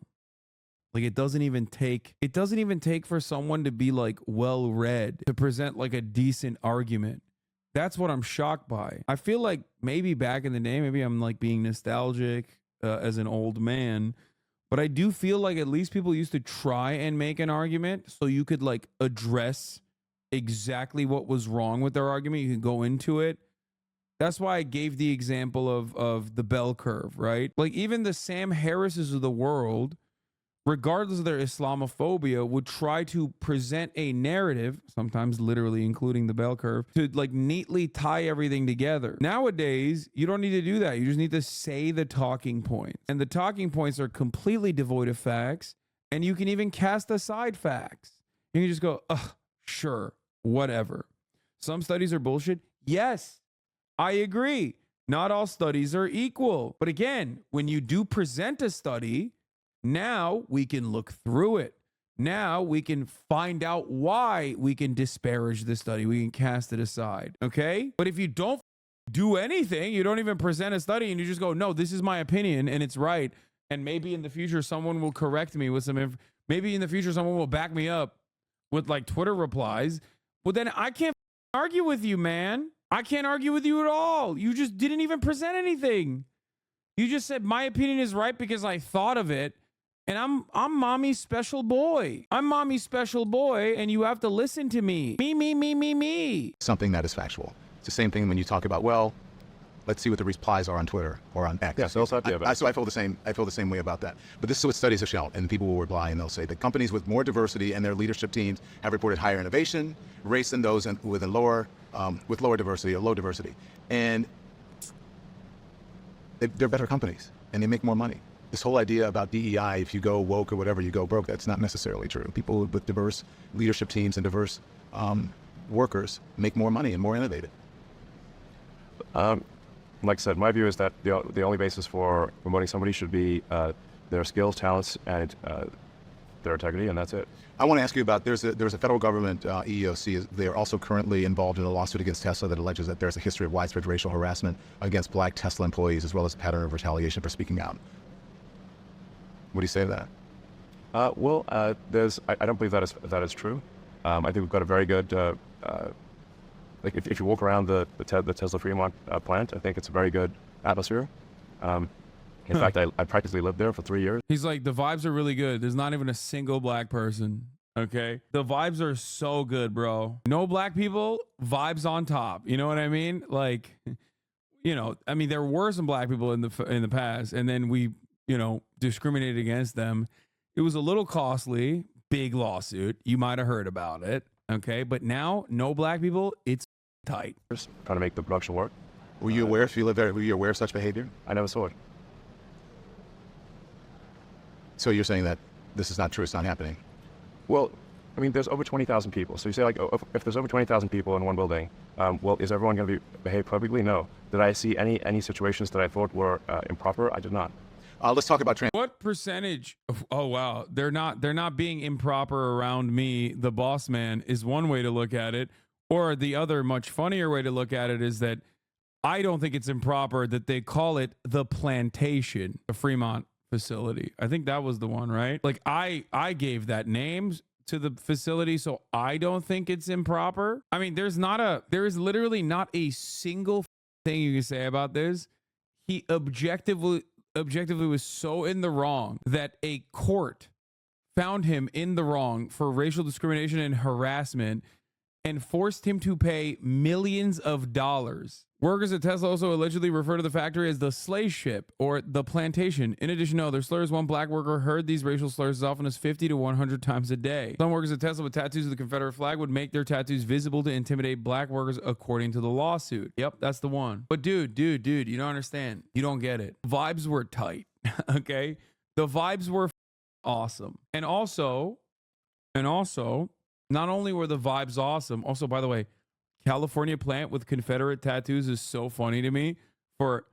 Like it doesn't even take for someone to be like well-read to present like a decent argument. That's what I'm shocked by. I feel like maybe back in the day, maybe I'm like being nostalgic as an old man, but I do feel like at least people used to try and make an argument so you could like address exactly what was wrong with their argument. You could go into it. That's why I gave the example of the bell curve, right? Like even the Sam Harrises of the world, regardless of their Islamophobia, would try to present a narrative, sometimes literally including the bell curve, to like neatly tie everything together. Nowadays, you don't need to do that. You just need to say the talking points. And the talking points are completely devoid of facts. And you can even cast aside facts. You can just go, sure, whatever. Some studies are bullshit. Yes, I agree. Not all studies are equal. But again, when you do present a study, now we can look through it. Now we can find out why we can disparage the study. We can cast it aside. Okay? But if you don't do anything, you don't even present a study and you just go, no, this is my opinion and it's right. And maybe in the future, someone will correct me with maybe in the future, someone will back me up with like Twitter replies. Well, then I can't argue with you, man. I can't argue with you at all. You just didn't even present anything. You just said my opinion is right because I thought of it. And I'm mommy's special boy. I'm mommy's special boy, and you have to listen to me. Me. Something that is factual. It's the same thing when you talk about, well, let's see what the replies are on Twitter or on X. Yeah, so also, So I feel the same way about that. But this is what studies have shown, and people will reply and they'll say that companies with more diversity in their leadership teams have reported higher innovation rates than those with lower diversity or low diversity, and they're better companies and they make more money. This whole idea about DEI, if you go woke or whatever, you go broke, that's not necessarily true. People with diverse leadership teams and diverse workers make more money and more innovative. Like I said, my view is that the only basis for promoting somebody should be their skills, talents, and their integrity, and that's it. I want to ask you about, there's a federal government EEOC. They're also currently involved in a lawsuit against Tesla that alleges that there's a history of widespread racial harassment against black Tesla employees, as well as a pattern of retaliation for speaking out. What do you say to that? I don't believe that is true. I think we've got a very good, like if you walk around the Tesla Fremont plant, I think it's a very good atmosphere. In fact, I practically lived there for 3 years. He's like, the vibes are really good. There's not even a single black person. Okay. The vibes are so good, bro. No black people, vibes on top. You know what I mean? Like, you know, I mean, there were some black people in the past, and then we, you know, discriminated against them. It was a little costly, big lawsuit. You might have heard about it. Okay. But now, no black people, it's tight. Just trying to make the production work. Were you aware, if you lived there, were you aware of such behavior? I never saw it. So you're saying that this is not true, it's not happening? Well, I mean, there's over 20,000 people. So you say, like, oh, if there's over 20,000 people in one building, well, is everyone going to behave perfectly? No. Did I see any situations that I thought were improper? I did not. Let's talk about What percentage of, oh wow, they're not being improper around me, the boss man, is one way to look at it. Or the other much funnier way to look at it is that I don't think it's improper that they call it the plantation, the Fremont facility. I think that was the one, right? Like I gave that name to the facility, so I don't think it's improper. I mean, there is literally not a single thing you can say about this. He objectively was so in the wrong that a court found him in the wrong for racial discrimination and harassment and forced him to pay millions of dollars. Workers at Tesla also allegedly refer to the factory as the slave ship or the plantation. In addition, no, their slurs, one black worker heard these racial slurs as often as 50 to 100 times a day. Some workers at Tesla with tattoos of the Confederate flag would make their tattoos visible to intimidate black workers, according to the lawsuit. Yep, that's the one. But dude, you don't understand. You don't get it. Vibes were tight, okay? The vibes were awesome. And also, not only were the vibes awesome, also, by the way, California plant with Confederate tattoos is so funny to me for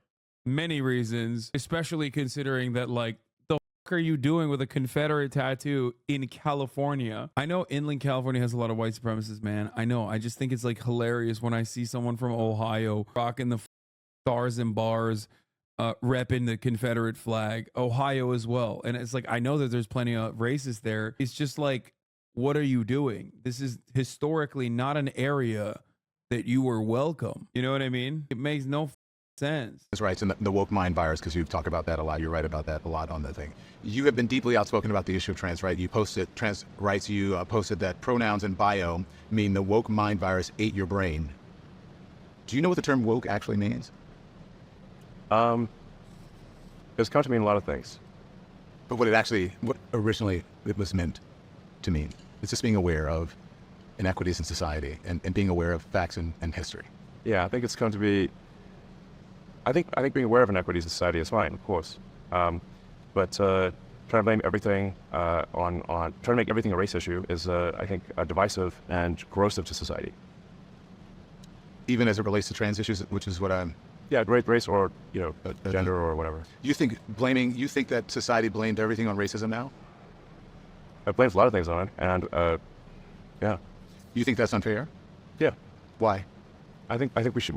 many reasons, especially considering that, like, the fuck are you doing with a Confederate tattoo in California? I know inland California has a lot of white supremacists, man. I know. I just think it's like hilarious when I see someone from Ohio rocking the stars and bars, repping the Confederate flag, Ohio as well. And it's like, I know that there's plenty of racists there. It's just like, what are you doing? This is historically not an area that you were welcome. You know what I mean? It makes no sense. That's right. And the woke mind virus, because you've talked about that a lot. You're right about that a lot on the thing. You have been deeply outspoken about the issue of trans rights. You posted trans rights. You posted that pronouns in bio mean the woke mind virus ate your brain. Do you know what the term woke actually means? It's come to mean a lot of things. But what originally it was meant to mean, it's just being aware of inequities in society and being aware of facts and history. Yeah, I think it's come to be. I think being aware of inequities in society is fine, of course, but trying to blame everything on trying to make everything a race issue is, I think, divisive and corrosive to society. Even as it relates to trans issues, which is what I'm. Yeah, race or gender or whatever. You think that society blamed everything on racism now? It blames a lot of things on it, and yeah. You think that's unfair? Yeah. Why? I think we should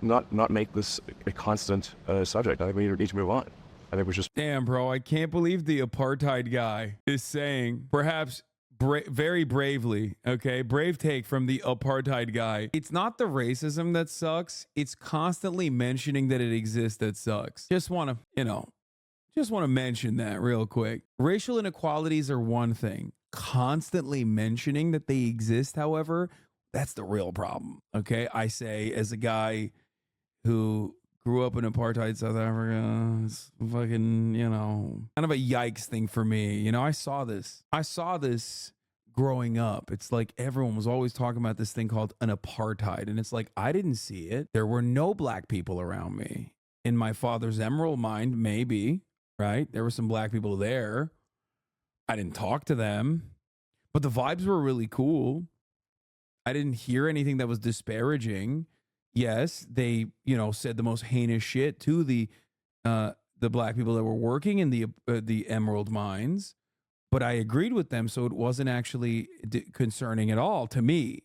not make this a constant subject. I think we need to move on. I think we just. Damn, bro, I can't believe the apartheid guy is saying, perhaps very bravely, okay, brave take from the apartheid guy. It's not the racism that sucks. It's constantly mentioning that it exists that sucks. Just want to mention that real quick. Racial inequalities are one thing. Constantly mentioning that they exist, however, that's the real problem. Okay, I say as a guy who grew up in apartheid South Africa, it's fucking, kind of a yikes thing for me. I saw this growing up. It's like everyone was always talking about this thing called an apartheid, and it's like, I didn't see it. There were no black people around me. In my father's emerald mind, maybe, right? There were some black people there. I didn't talk to them, but the vibes were really cool. I didn't hear anything that was disparaging. Yes, they, said the most heinous shit to the black people that were working in the emerald mines, but I agreed with them, so it wasn't actually concerning at all to me,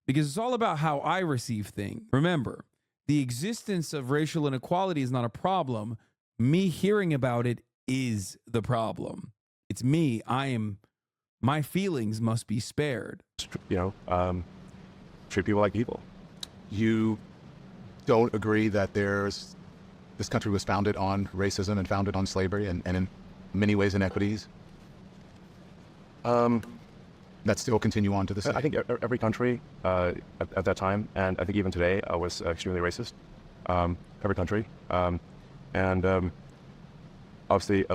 because it's all about how I receive things. Remember, the existence of racial inequality is not a problem. Me hearing about it is the problem. It's me. My feelings must be spared. Treat people like people. You don't agree that this country was founded on racism and founded on slavery and in many ways inequities? That still continue on to this day? I think every country at that time, and I think even today, was extremely racist. Every country. Obviously,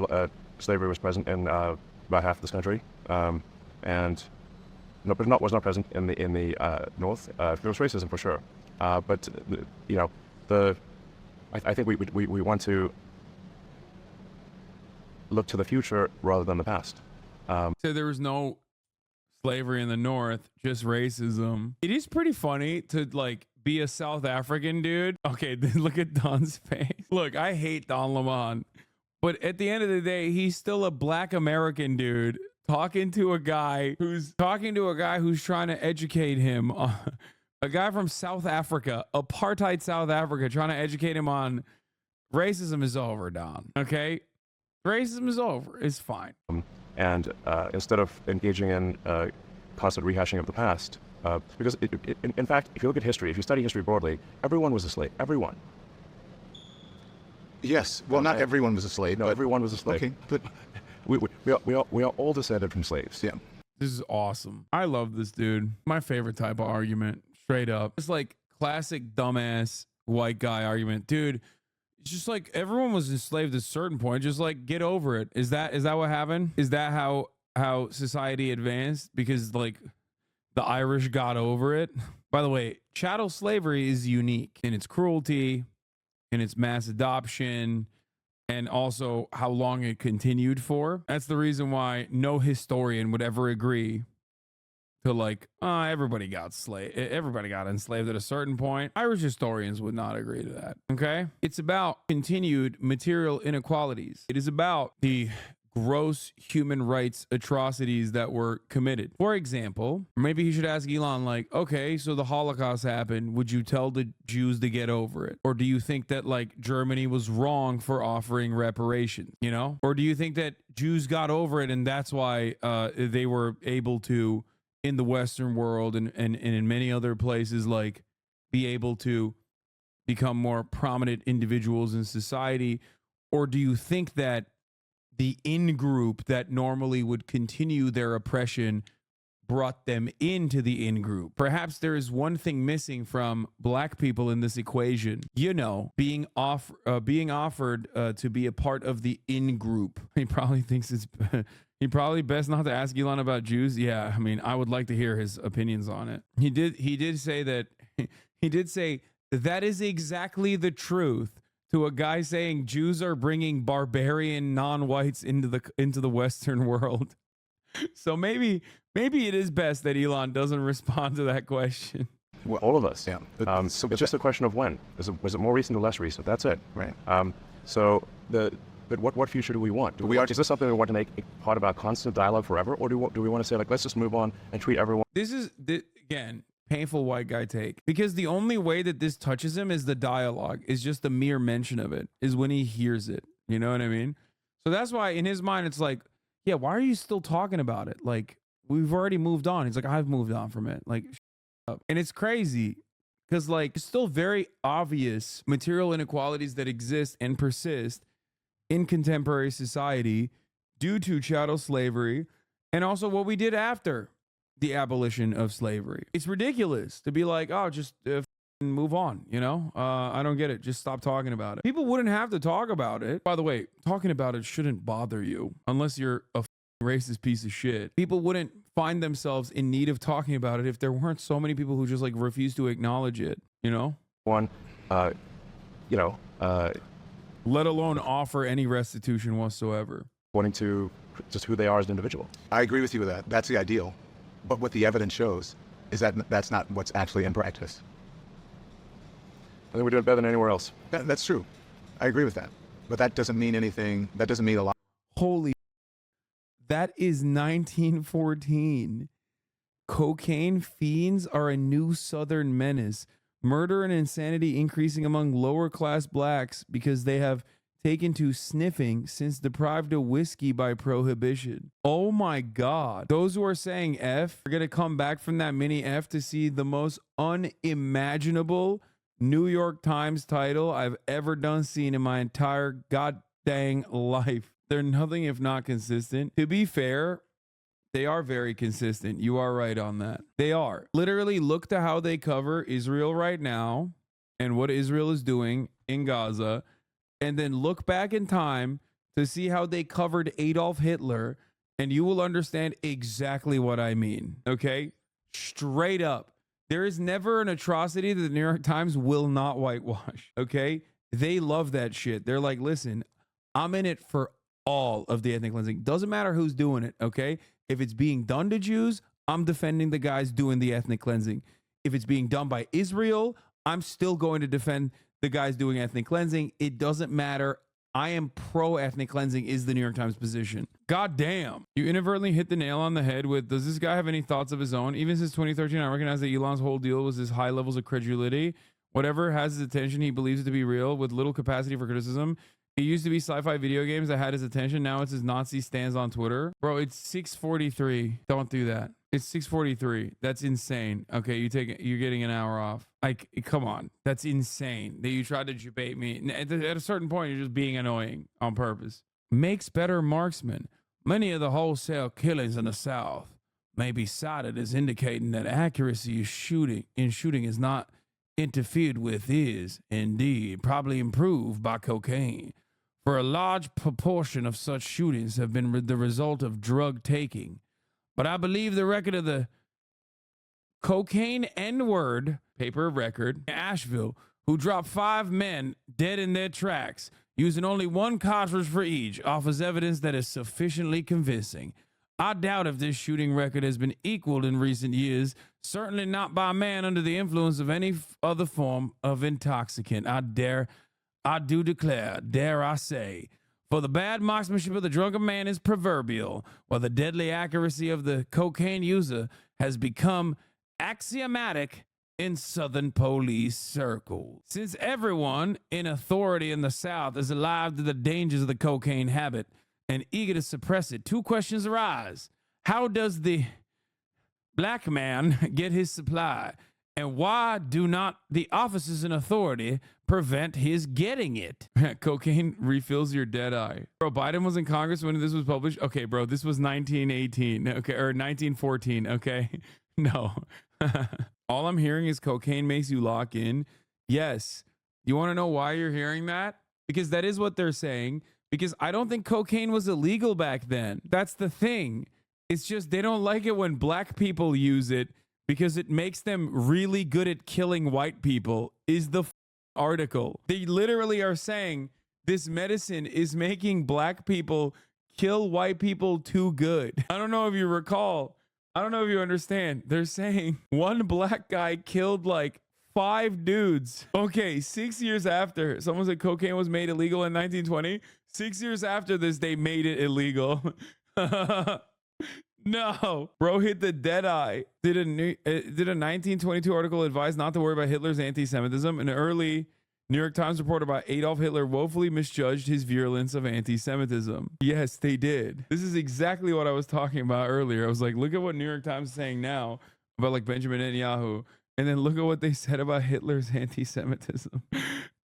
slavery was present in about half of this country. No, but was not present in the North. There was racism for sure. But I think we want to look to the future rather than the past. So there was no slavery in the North, just racism. It is pretty funny to like be a South African dude. Okay, look at Don's face. Look, I hate Don Lemon, but at the end of the day, he's still a Black American dude talking to a guy who's trying to educate him. A guy from South Africa, apartheid South Africa, trying to educate him on racism is over, Don. Okay, racism is over. It's fine. And instead of engaging in constant rehashing of the past, because in fact, if you look at history, if you study history broadly, everyone was a slave. Everyone. Yes. Well, not everyone was a slave. No, but everyone was a slave. Okay, but we are all descended from slaves. yeah. This is awesome. I love this dude. My favorite type of argument, straight up. It's like classic dumbass white guy argument. Dude, it's just like everyone was enslaved at a certain point. Just like get over it. Is that what happened? Is that how society advanced? Because like the Irish got over it. By the way, chattel slavery is unique in its cruelty, in its mass adoption, and also how long it continued for. That's the reason why no historian would ever agree to like, everybody got enslaved at a certain point. Irish historians would not agree to that. Okay? It's about continued material inequalities. It is about the gross human rights atrocities that were committed. For example, maybe he should ask Elon, like, okay, so the Holocaust happened. Would you tell the Jews to get over it? Or do you think that like Germany was wrong for offering reparations, you know? Or do you think that Jews got over it and that's why they were able to, in the Western world and in many other places, like be able to become more prominent individuals in society? Or do you think that the in-group that normally would continue their oppression brought them into the in-group? Perhaps there is one thing missing from Black people in this equation. You know, being offered to be a part of the in-group. He probably thinks it's he probably best not to ask Elon about Jews. Yeah, I mean, I would like to hear his opinions on it. He did say that is exactly the truth, to a guy saying Jews are bringing barbarian non-whites into the Western world. So maybe it is best that Elon doesn't respond to that question. Well, all of us. Yeah. So it's just a question of when. Was it more recent or less recent? That's it. Right. But what future do we want? Is this something we want to make a part of our constant dialogue forever, or do we want to say like, let's just move on and treat everyone? This is again painful white guy take, because the only way that this touches him is the dialogue, is just the mere mention of it, is when he hears it. You know what I mean? So that's why in his mind it's like, yeah, why are you still talking about it? Like, we've already moved on. He's like, I've moved on from it. Like, shut up. And it's crazy because like it's still very obvious material inequalities that exist and persist in contemporary society due to chattel slavery and also what we did after the abolition of slavery. It's ridiculous to be like, oh, just move on, you know? I don't get it. Just stop talking about it. People wouldn't have to talk about it. By the way, talking about it shouldn't bother you unless you're a racist piece of shit. People wouldn't find themselves in need of talking about it if there weren't so many people who just like refuse to acknowledge it, you know? Let alone offer any restitution whatsoever. According to just who they are as an individual. I agree with you with that. That's the ideal. But what the evidence shows is that that's not what's actually in practice. I think we're doing better than anywhere else. That's true. I agree with that. But that doesn't mean anything. That doesn't mean a lot. Holy, that is 1914. Cocaine fiends are a new Southern menace. Murder and insanity increasing among lower class blacks because they have taken to sniffing since deprived of whiskey by prohibition. Oh my God. Those who are saying F are going to come back from that mini F to see the most unimaginable New York Times title I've ever done seen in my entire god dang life. They're nothing if not consistent. To be fair, They are very consistent. You are right on that. They are. Literally, look to how they cover Israel right now and what Israel is doing in Gaza, and then look back in time to see how they covered Adolf Hitler, and you will understand exactly what I mean. Okay? Straight up. There is never an atrocity that the New York Times will not whitewash. Okay? They love that shit. They're like, listen, I'm in it for all of the ethnic cleansing. Doesn't matter who's doing it. Okay? If it's being done to Jews, I'm defending the guys doing the ethnic cleansing. If it's being done by Israel, I'm still going to defend the guys doing ethnic cleansing. It doesn't matter. I am pro ethnic cleansing is the New York Times position. God damn. You inadvertently hit the nail on the head with, does this guy have any thoughts of his own? Even since 2013, I recognize that Elon's whole deal was his high levels of credulity. Whatever has his attention, he believes it to be real with little capacity for criticism. It used to be sci-fi video games that had his attention. Now it's his Nazi stands on Twitter. Bro, it's 6:43. Don't do that. It's 6:43. That's insane. Okay, you're getting an hour off. Like, come on. That's insane that you tried to debate me. At a certain point, you're just being annoying on purpose. Makes better marksmen. Many of the wholesale killings in the South may be cited as indicating that accuracy in shooting is not interfered with is, indeed, probably improved by cocaine. For a large proportion of such shootings have been the result of drug taking. But I believe the record of the cocaine N-word paper record in Asheville, who dropped 5 men dead in their tracks, using only 1 cartridge for each, offers evidence that is sufficiently convincing. I doubt if this shooting record has been equaled in recent years, certainly not by a man under the influence of any other form of intoxicant. I do declare, dare I say, for the bad marksmanship of the drunken man is proverbial, while the deadly accuracy of the cocaine user has become axiomatic in Southern police circles. Since everyone in authority in the South is alive to the dangers of the cocaine habit and eager to suppress it, 2 questions arise. How does the black man get his supply? And why do not the officers in authority prevent his getting it? Cocaine refills your dead eye. Bro, Biden was in Congress when this was published. Okay, bro, this was 1918. Okay, or 1914. Okay, no. All I'm hearing is cocaine makes you lock in. Yes. You want to know why you're hearing that? Because that is what they're saying. Because I don't think cocaine was illegal back then. That's the thing. It's just they don't like it when black people use it because it makes them really good at killing white people, is the article. They literally are saying this medicine is making black people kill white people too good. I don't know if you recall. I don't know if you understand. They're saying 1 black guy killed like 5 dudes. Okay, 6 years after, someone said cocaine was made illegal in 1920. 6 years after this, they made it illegal. No, bro hit the dead eye. Did a 1922 article advise not to worry about Hitler's anti-Semitism? An early New York Times report about Adolf Hitler woefully misjudged his virulence of anti-Semitism. Yes, they did. This is exactly what I was talking about earlier. I was like, look at what New York Times is saying now about like Benjamin Netanyahu. And then look at what they said about Hitler's anti-Semitism.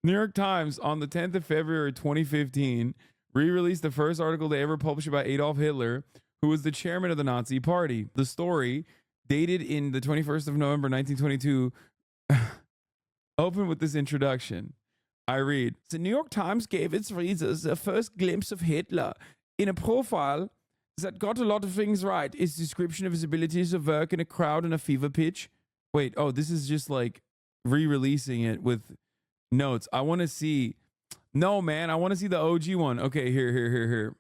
New York Times on the 10th of February 2015 re-released the first article they ever published about Adolf Hitler, who was the chairman of the Nazi Party. The story, dated in the 21st of November 1922, opened with this introduction. I read, the New York Times gave its readers a first glimpse of Hitler in a profile that got a lot of things right. Its description of his abilities to work in a crowd in a fever pitch. Wait, oh, this is just like re-releasing it with notes. I want to see. No, man, I want to see the OG one. Okay, here.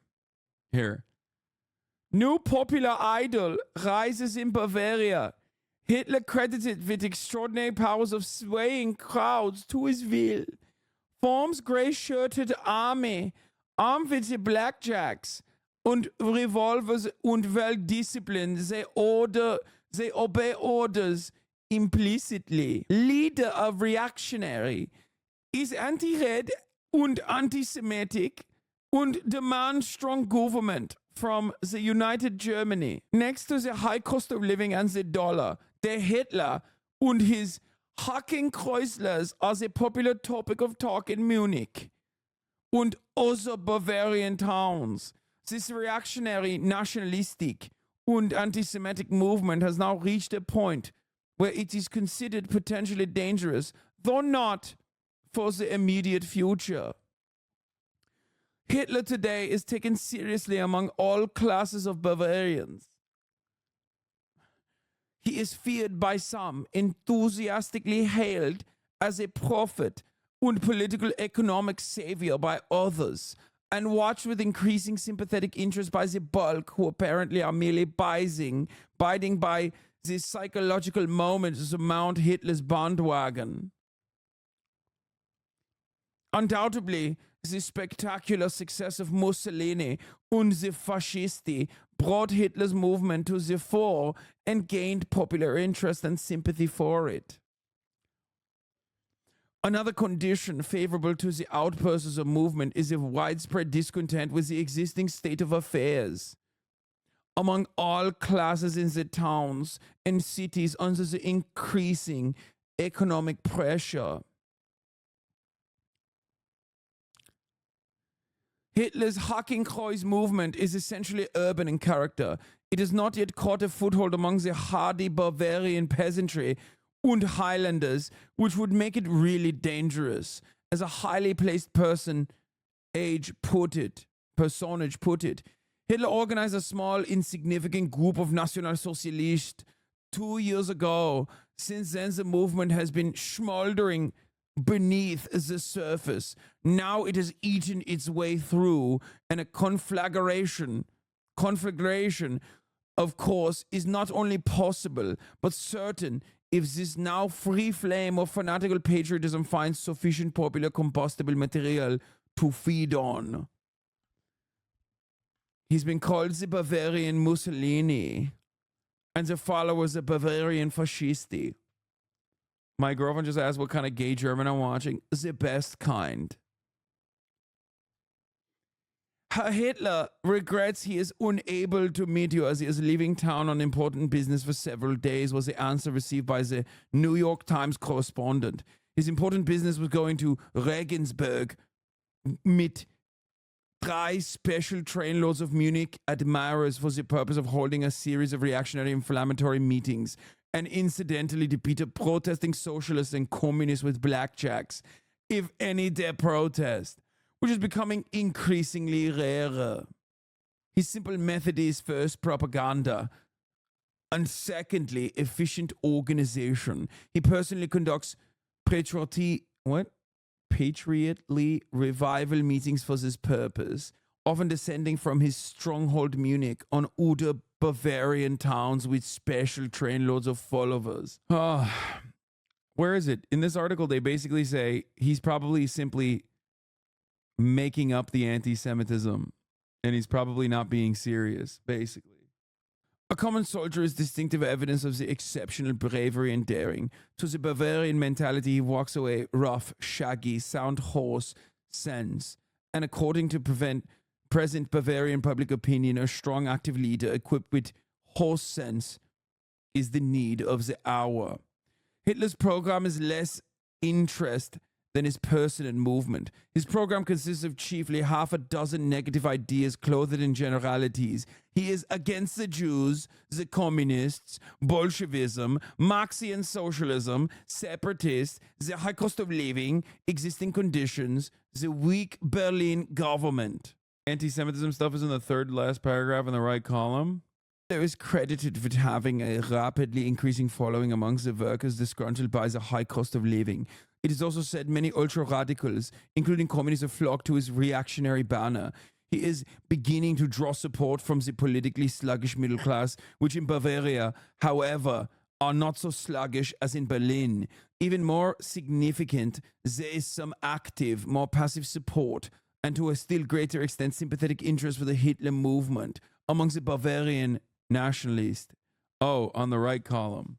New popular idol rises in Bavaria. Hitler credited with extraordinary powers of swaying crowds to his will. Forms grey-shirted army, armed with the blackjacks and revolvers and well-disciplined. They obey orders implicitly. Leader of reactionary is anti-red and anti-Semitic and demands strong government from the United Germany. Next to the high cost of living and the dollar, the Hitler and his hacking Chryslers are the popular topic of talk in Munich and other Bavarian towns. This reactionary, nationalistic and anti-Semitic movement has now reached a point where it is considered potentially dangerous, though not for the immediate future. Hitler today is taken seriously among all classes of Bavarians. He is feared by some, enthusiastically hailed as a prophet and political economic savior by others, and watched with increasing sympathetic interest by the bulk, who apparently are merely biding by the psychological moment to mount Hitler's bandwagon. Undoubtedly, the spectacular success of Mussolini and the Fascisti brought Hitler's movement to the fore and gained popular interest and sympathy for it. Another condition favorable to the outbursts of the movement is a widespread discontent with the existing state of affairs among all classes in the towns and cities under the increasing economic pressure. Hitler's Hakenkreuz movement is essentially urban in character. It has not yet caught a foothold among the hardy Bavarian peasantry and Highlanders, which would make it really dangerous. As a highly placed personage put it, Hitler organized a small, insignificant group of National Socialists 2 years ago. Since then, the movement has been smoldering beneath the surface. Now it has eaten its way through, and a conflagration, of course, is not only possible, but certain if this now free flame of fanatical patriotism finds sufficient popular combustible material to feed on. He's been called the Bavarian Mussolini, and the followers the Bavarian Fascisti. My girlfriend just asked what kind of gay German I'm watching. The best kind. Hitler regrets he is unable to meet you as he is leaving town on important business for several days, was the answer received by the New York Times correspondent. His important business was going to Regensburg mit 3 special trainloads of Munich admirers for the purpose of holding a series of reactionary inflammatory meetings, and incidentally defeated protesting socialists and communists with blackjacks, if any dare protest, which is becoming increasingly rarer. His simple method is first propaganda, and secondly, efficient organization. He personally conducts patriotly revival meetings for this purpose, often descending from his stronghold Munich on other Bavarian towns with special trainloads of followers. Where is it? In this article, they basically say he's probably simply making up the anti-Semitism, and he's probably not being serious, basically. A common soldier is distinctive evidence of the exceptional bravery and daring. To the Bavarian mentality, he walks away rough, shaggy, sound horse sense, and according to present Bavarian public opinion, a strong active leader equipped with horse sense is the need of the hour. Hitler's program is less interest than his person and movement. His program consists of chiefly half a dozen negative ideas clothed in generalities. He is against the Jews, the communists, Bolshevism, Marxian socialism, separatists, the high cost of living, existing conditions, the weak Berlin government. Anti-Semitism stuff is in the third last paragraph in the right column. Hitler is credited with having a rapidly increasing following amongst the workers disgruntled by the high cost of living. It is also said many ultra-radicals, including communists, have flocked to his reactionary banner. He is beginning to draw support from the politically sluggish middle class, which in Bavaria, however, are not so sluggish as in Berlin. Even more significant, there is some active, more passive support, and to a still greater extent sympathetic interest for the Hitler movement amongst the Bavarian nationalists. Oh, on the right column.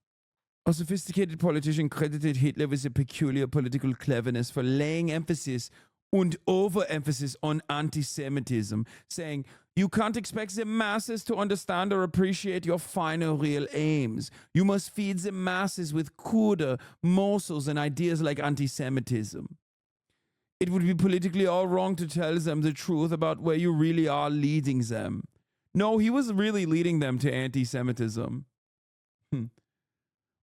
A sophisticated politician credited Hitler with a peculiar political cleverness for laying emphasis and overemphasis on anti-Semitism, saying, "You can't expect the masses to understand or appreciate your finer real aims. You must feed the masses with cruder morsels and ideas like anti-Semitism. It would be politically all wrong to tell them the truth about where you really are leading them. No, he was really leading them to anti-Semitism.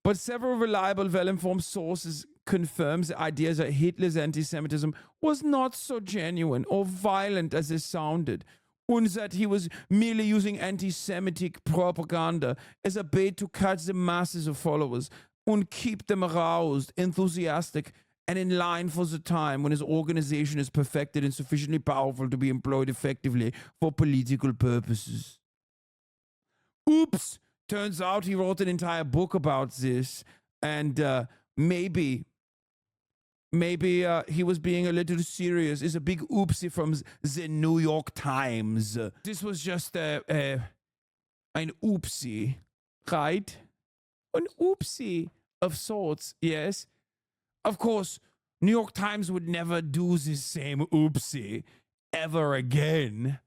But several reliable, well-informed sources confirms the idea that Hitler's anti-Semitism was not so genuine or violent as it sounded, and that he was merely using anti-Semitic propaganda as a bait to catch the masses of followers and keep them aroused, enthusiastic, and in line for the time when his organization is perfected and sufficiently powerful to be employed effectively for political purposes. Oops! Turns out he wrote an entire book about this, and maybe he was being a little serious. It's a big oopsie from the New York Times. This was just an oopsie, right? An oopsie of sorts, yes. Of course, New York Times would never do the same oopsie ever again.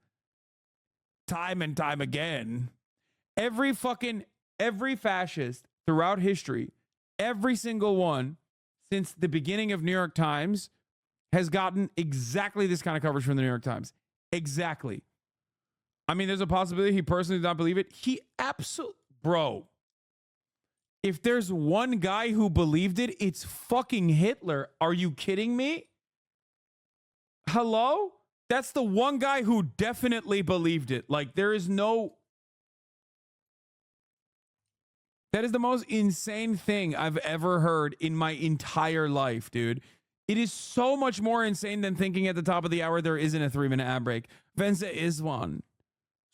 Time and time again. Every fascist throughout history, every single one since the beginning of New York Times has gotten exactly this kind of coverage from the New York Times. Exactly. I mean, there's a possibility he personally did not believe it. He absolutely, bro, if there's one guy who believed it, it's fucking Hitler. Are you kidding me? Hello? That's the one guy who definitely believed it. Like, there is no... That is the most insane thing I've ever heard in my entire life, dude. It is so much more insane than thinking at the top of the hour there isn't a 3-minute ad break. When there is one.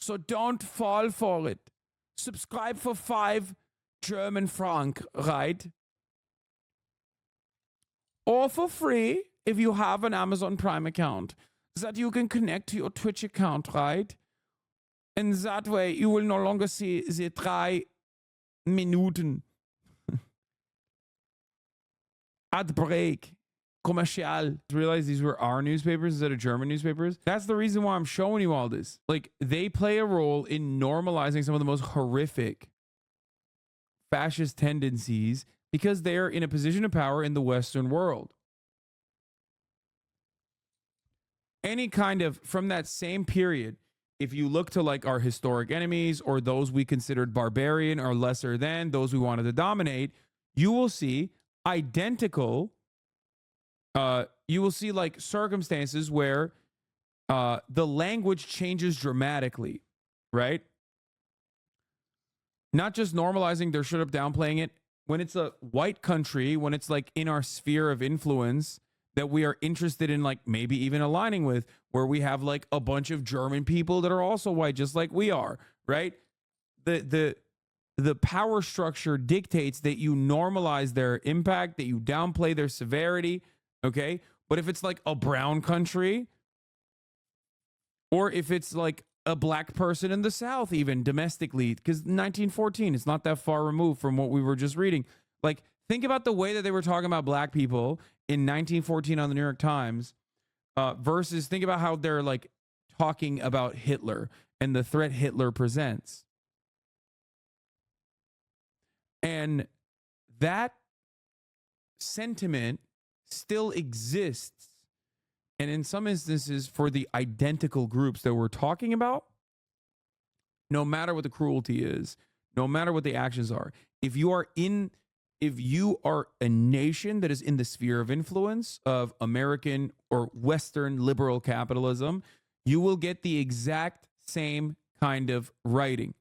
So don't fall for it. Subscribe for 5 German franc, right? Or for free if you have an Amazon Prime account that you can connect to your Twitch account, right? And that way you will no longer see the 3 Minuten ad break commercial. Realize these were our newspapers instead of German newspapers. That's the reason why I'm showing you all this. Like, they play a role in normalizing some of the most horrific fascist tendencies because they're in a position of power in the Western world. Any kind of, from that same period, if you look to like our historic enemies or those we considered barbarian or lesser than, those we wanted to dominate, you will see identical, you will see like circumstances where the language changes dramatically, right? Not just normalizing their shit up, downplaying it. When it's a white country, when it's like in our sphere of influence that we are interested in, like maybe even aligning with, where we have like a bunch of German people that are also white, just like we are, right? The power structure dictates that you normalize their impact, that you downplay their severity, okay? But if it's like a brown country, or if it's like a black person in the South, even domestically, because 1914, it's not that far removed from what we were just reading. Like, think about the way that they were talking about black people in 1914 on the New York Times versus think about how they're like talking about Hitler and the threat Hitler presents. And that sentiment still exists. And in some instances, for the identical groups that we're talking about, no matter what the cruelty is, no matter what the actions are, if you are a nation that is in the sphere of influence of American or Western liberal capitalism, you will get the exact same kind of writing.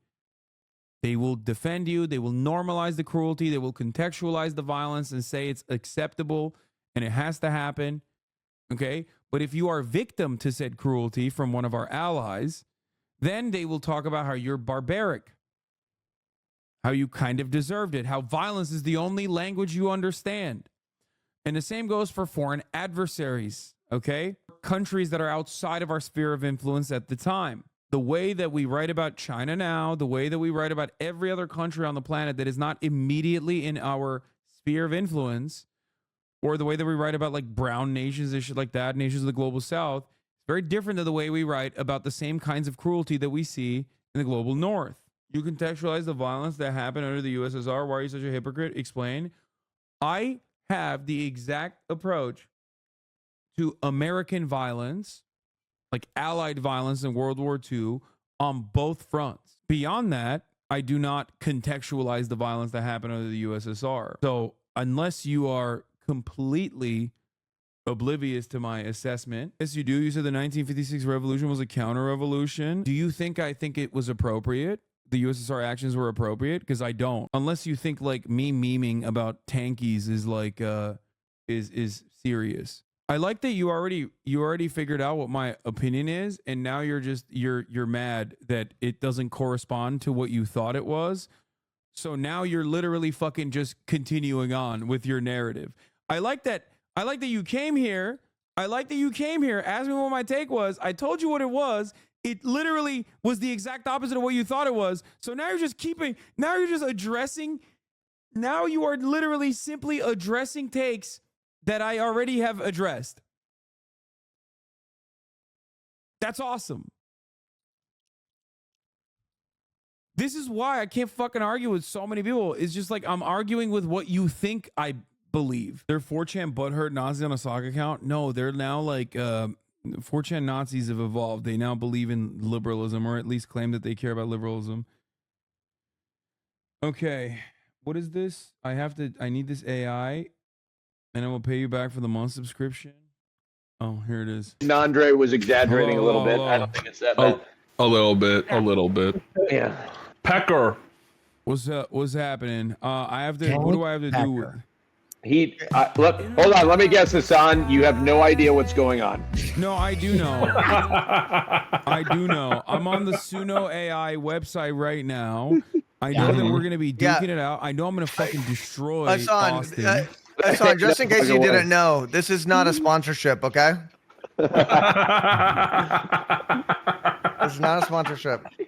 They will defend you. They will normalize the cruelty. They will contextualize the violence and say it's acceptable and it has to happen. Okay? But if you are victim to said cruelty from one of our allies, then they will talk about how you're barbaric, how you kind of deserved it, how violence is the only language you understand. And the same goes for foreign adversaries, okay? Countries that are outside of our sphere of influence at the time. The way that we write about China now, the way that we write about every other country on the planet that is not immediately in our sphere of influence, or the way that we write about like brown nations and shit like that, nations of the global south, it's very different than the way we write about the same kinds of cruelty that we see in the global north. You contextualize the violence that happened under the USSR. Why are you such a hypocrite? Explain. I have the exact approach to American violence, like Allied violence in World War II, on both fronts. Beyond that, I do not contextualize the violence that happened under the USSR. So unless you are completely oblivious to my assessment, yes, you do. You said the 1956 revolution was a counter-revolution. Do you think I think it was appropriate? The USSR actions were appropriate? Because I don't. Unless you think like me memeing about tankies is like is serious. I like that you already figured out what my opinion is, and now you're mad that it doesn't correspond to what you thought it was. So now you're literally fucking just continuing on with your narrative. I like that you came here. I like that you came here, asked me what my take was. I told you what it was. It literally was the exact opposite of what you thought it was. So now you are literally simply addressing takes that I already have addressed. That's awesome. This is why I can't fucking argue with so many people. It's just like I'm arguing with what you think I believe. They're 4chan butthurt Nazis on a sock account. No, they're now like 4chan Nazis have evolved. They now believe in liberalism, or at least claim that they care about liberalism. Okay, what is this? I need this AI, and I will pay you back for the month subscription. Oh, here it is. Andre was exaggerating Hello, a little bit. hello. I don't think it's that bad. A little bit. Yeah. Pecker. What's happening? What do I have to do with? Hold on. Let me guess, Hasan. You have no idea what's going on. No, I do know. I do know. I'm on the Suno AI website right now. I know that we're going to be duking it out. I know I'm going to fucking destroy Austin. Hassan, just in case you didn't know, this is not a sponsorship, okay? It's not a sponsorship.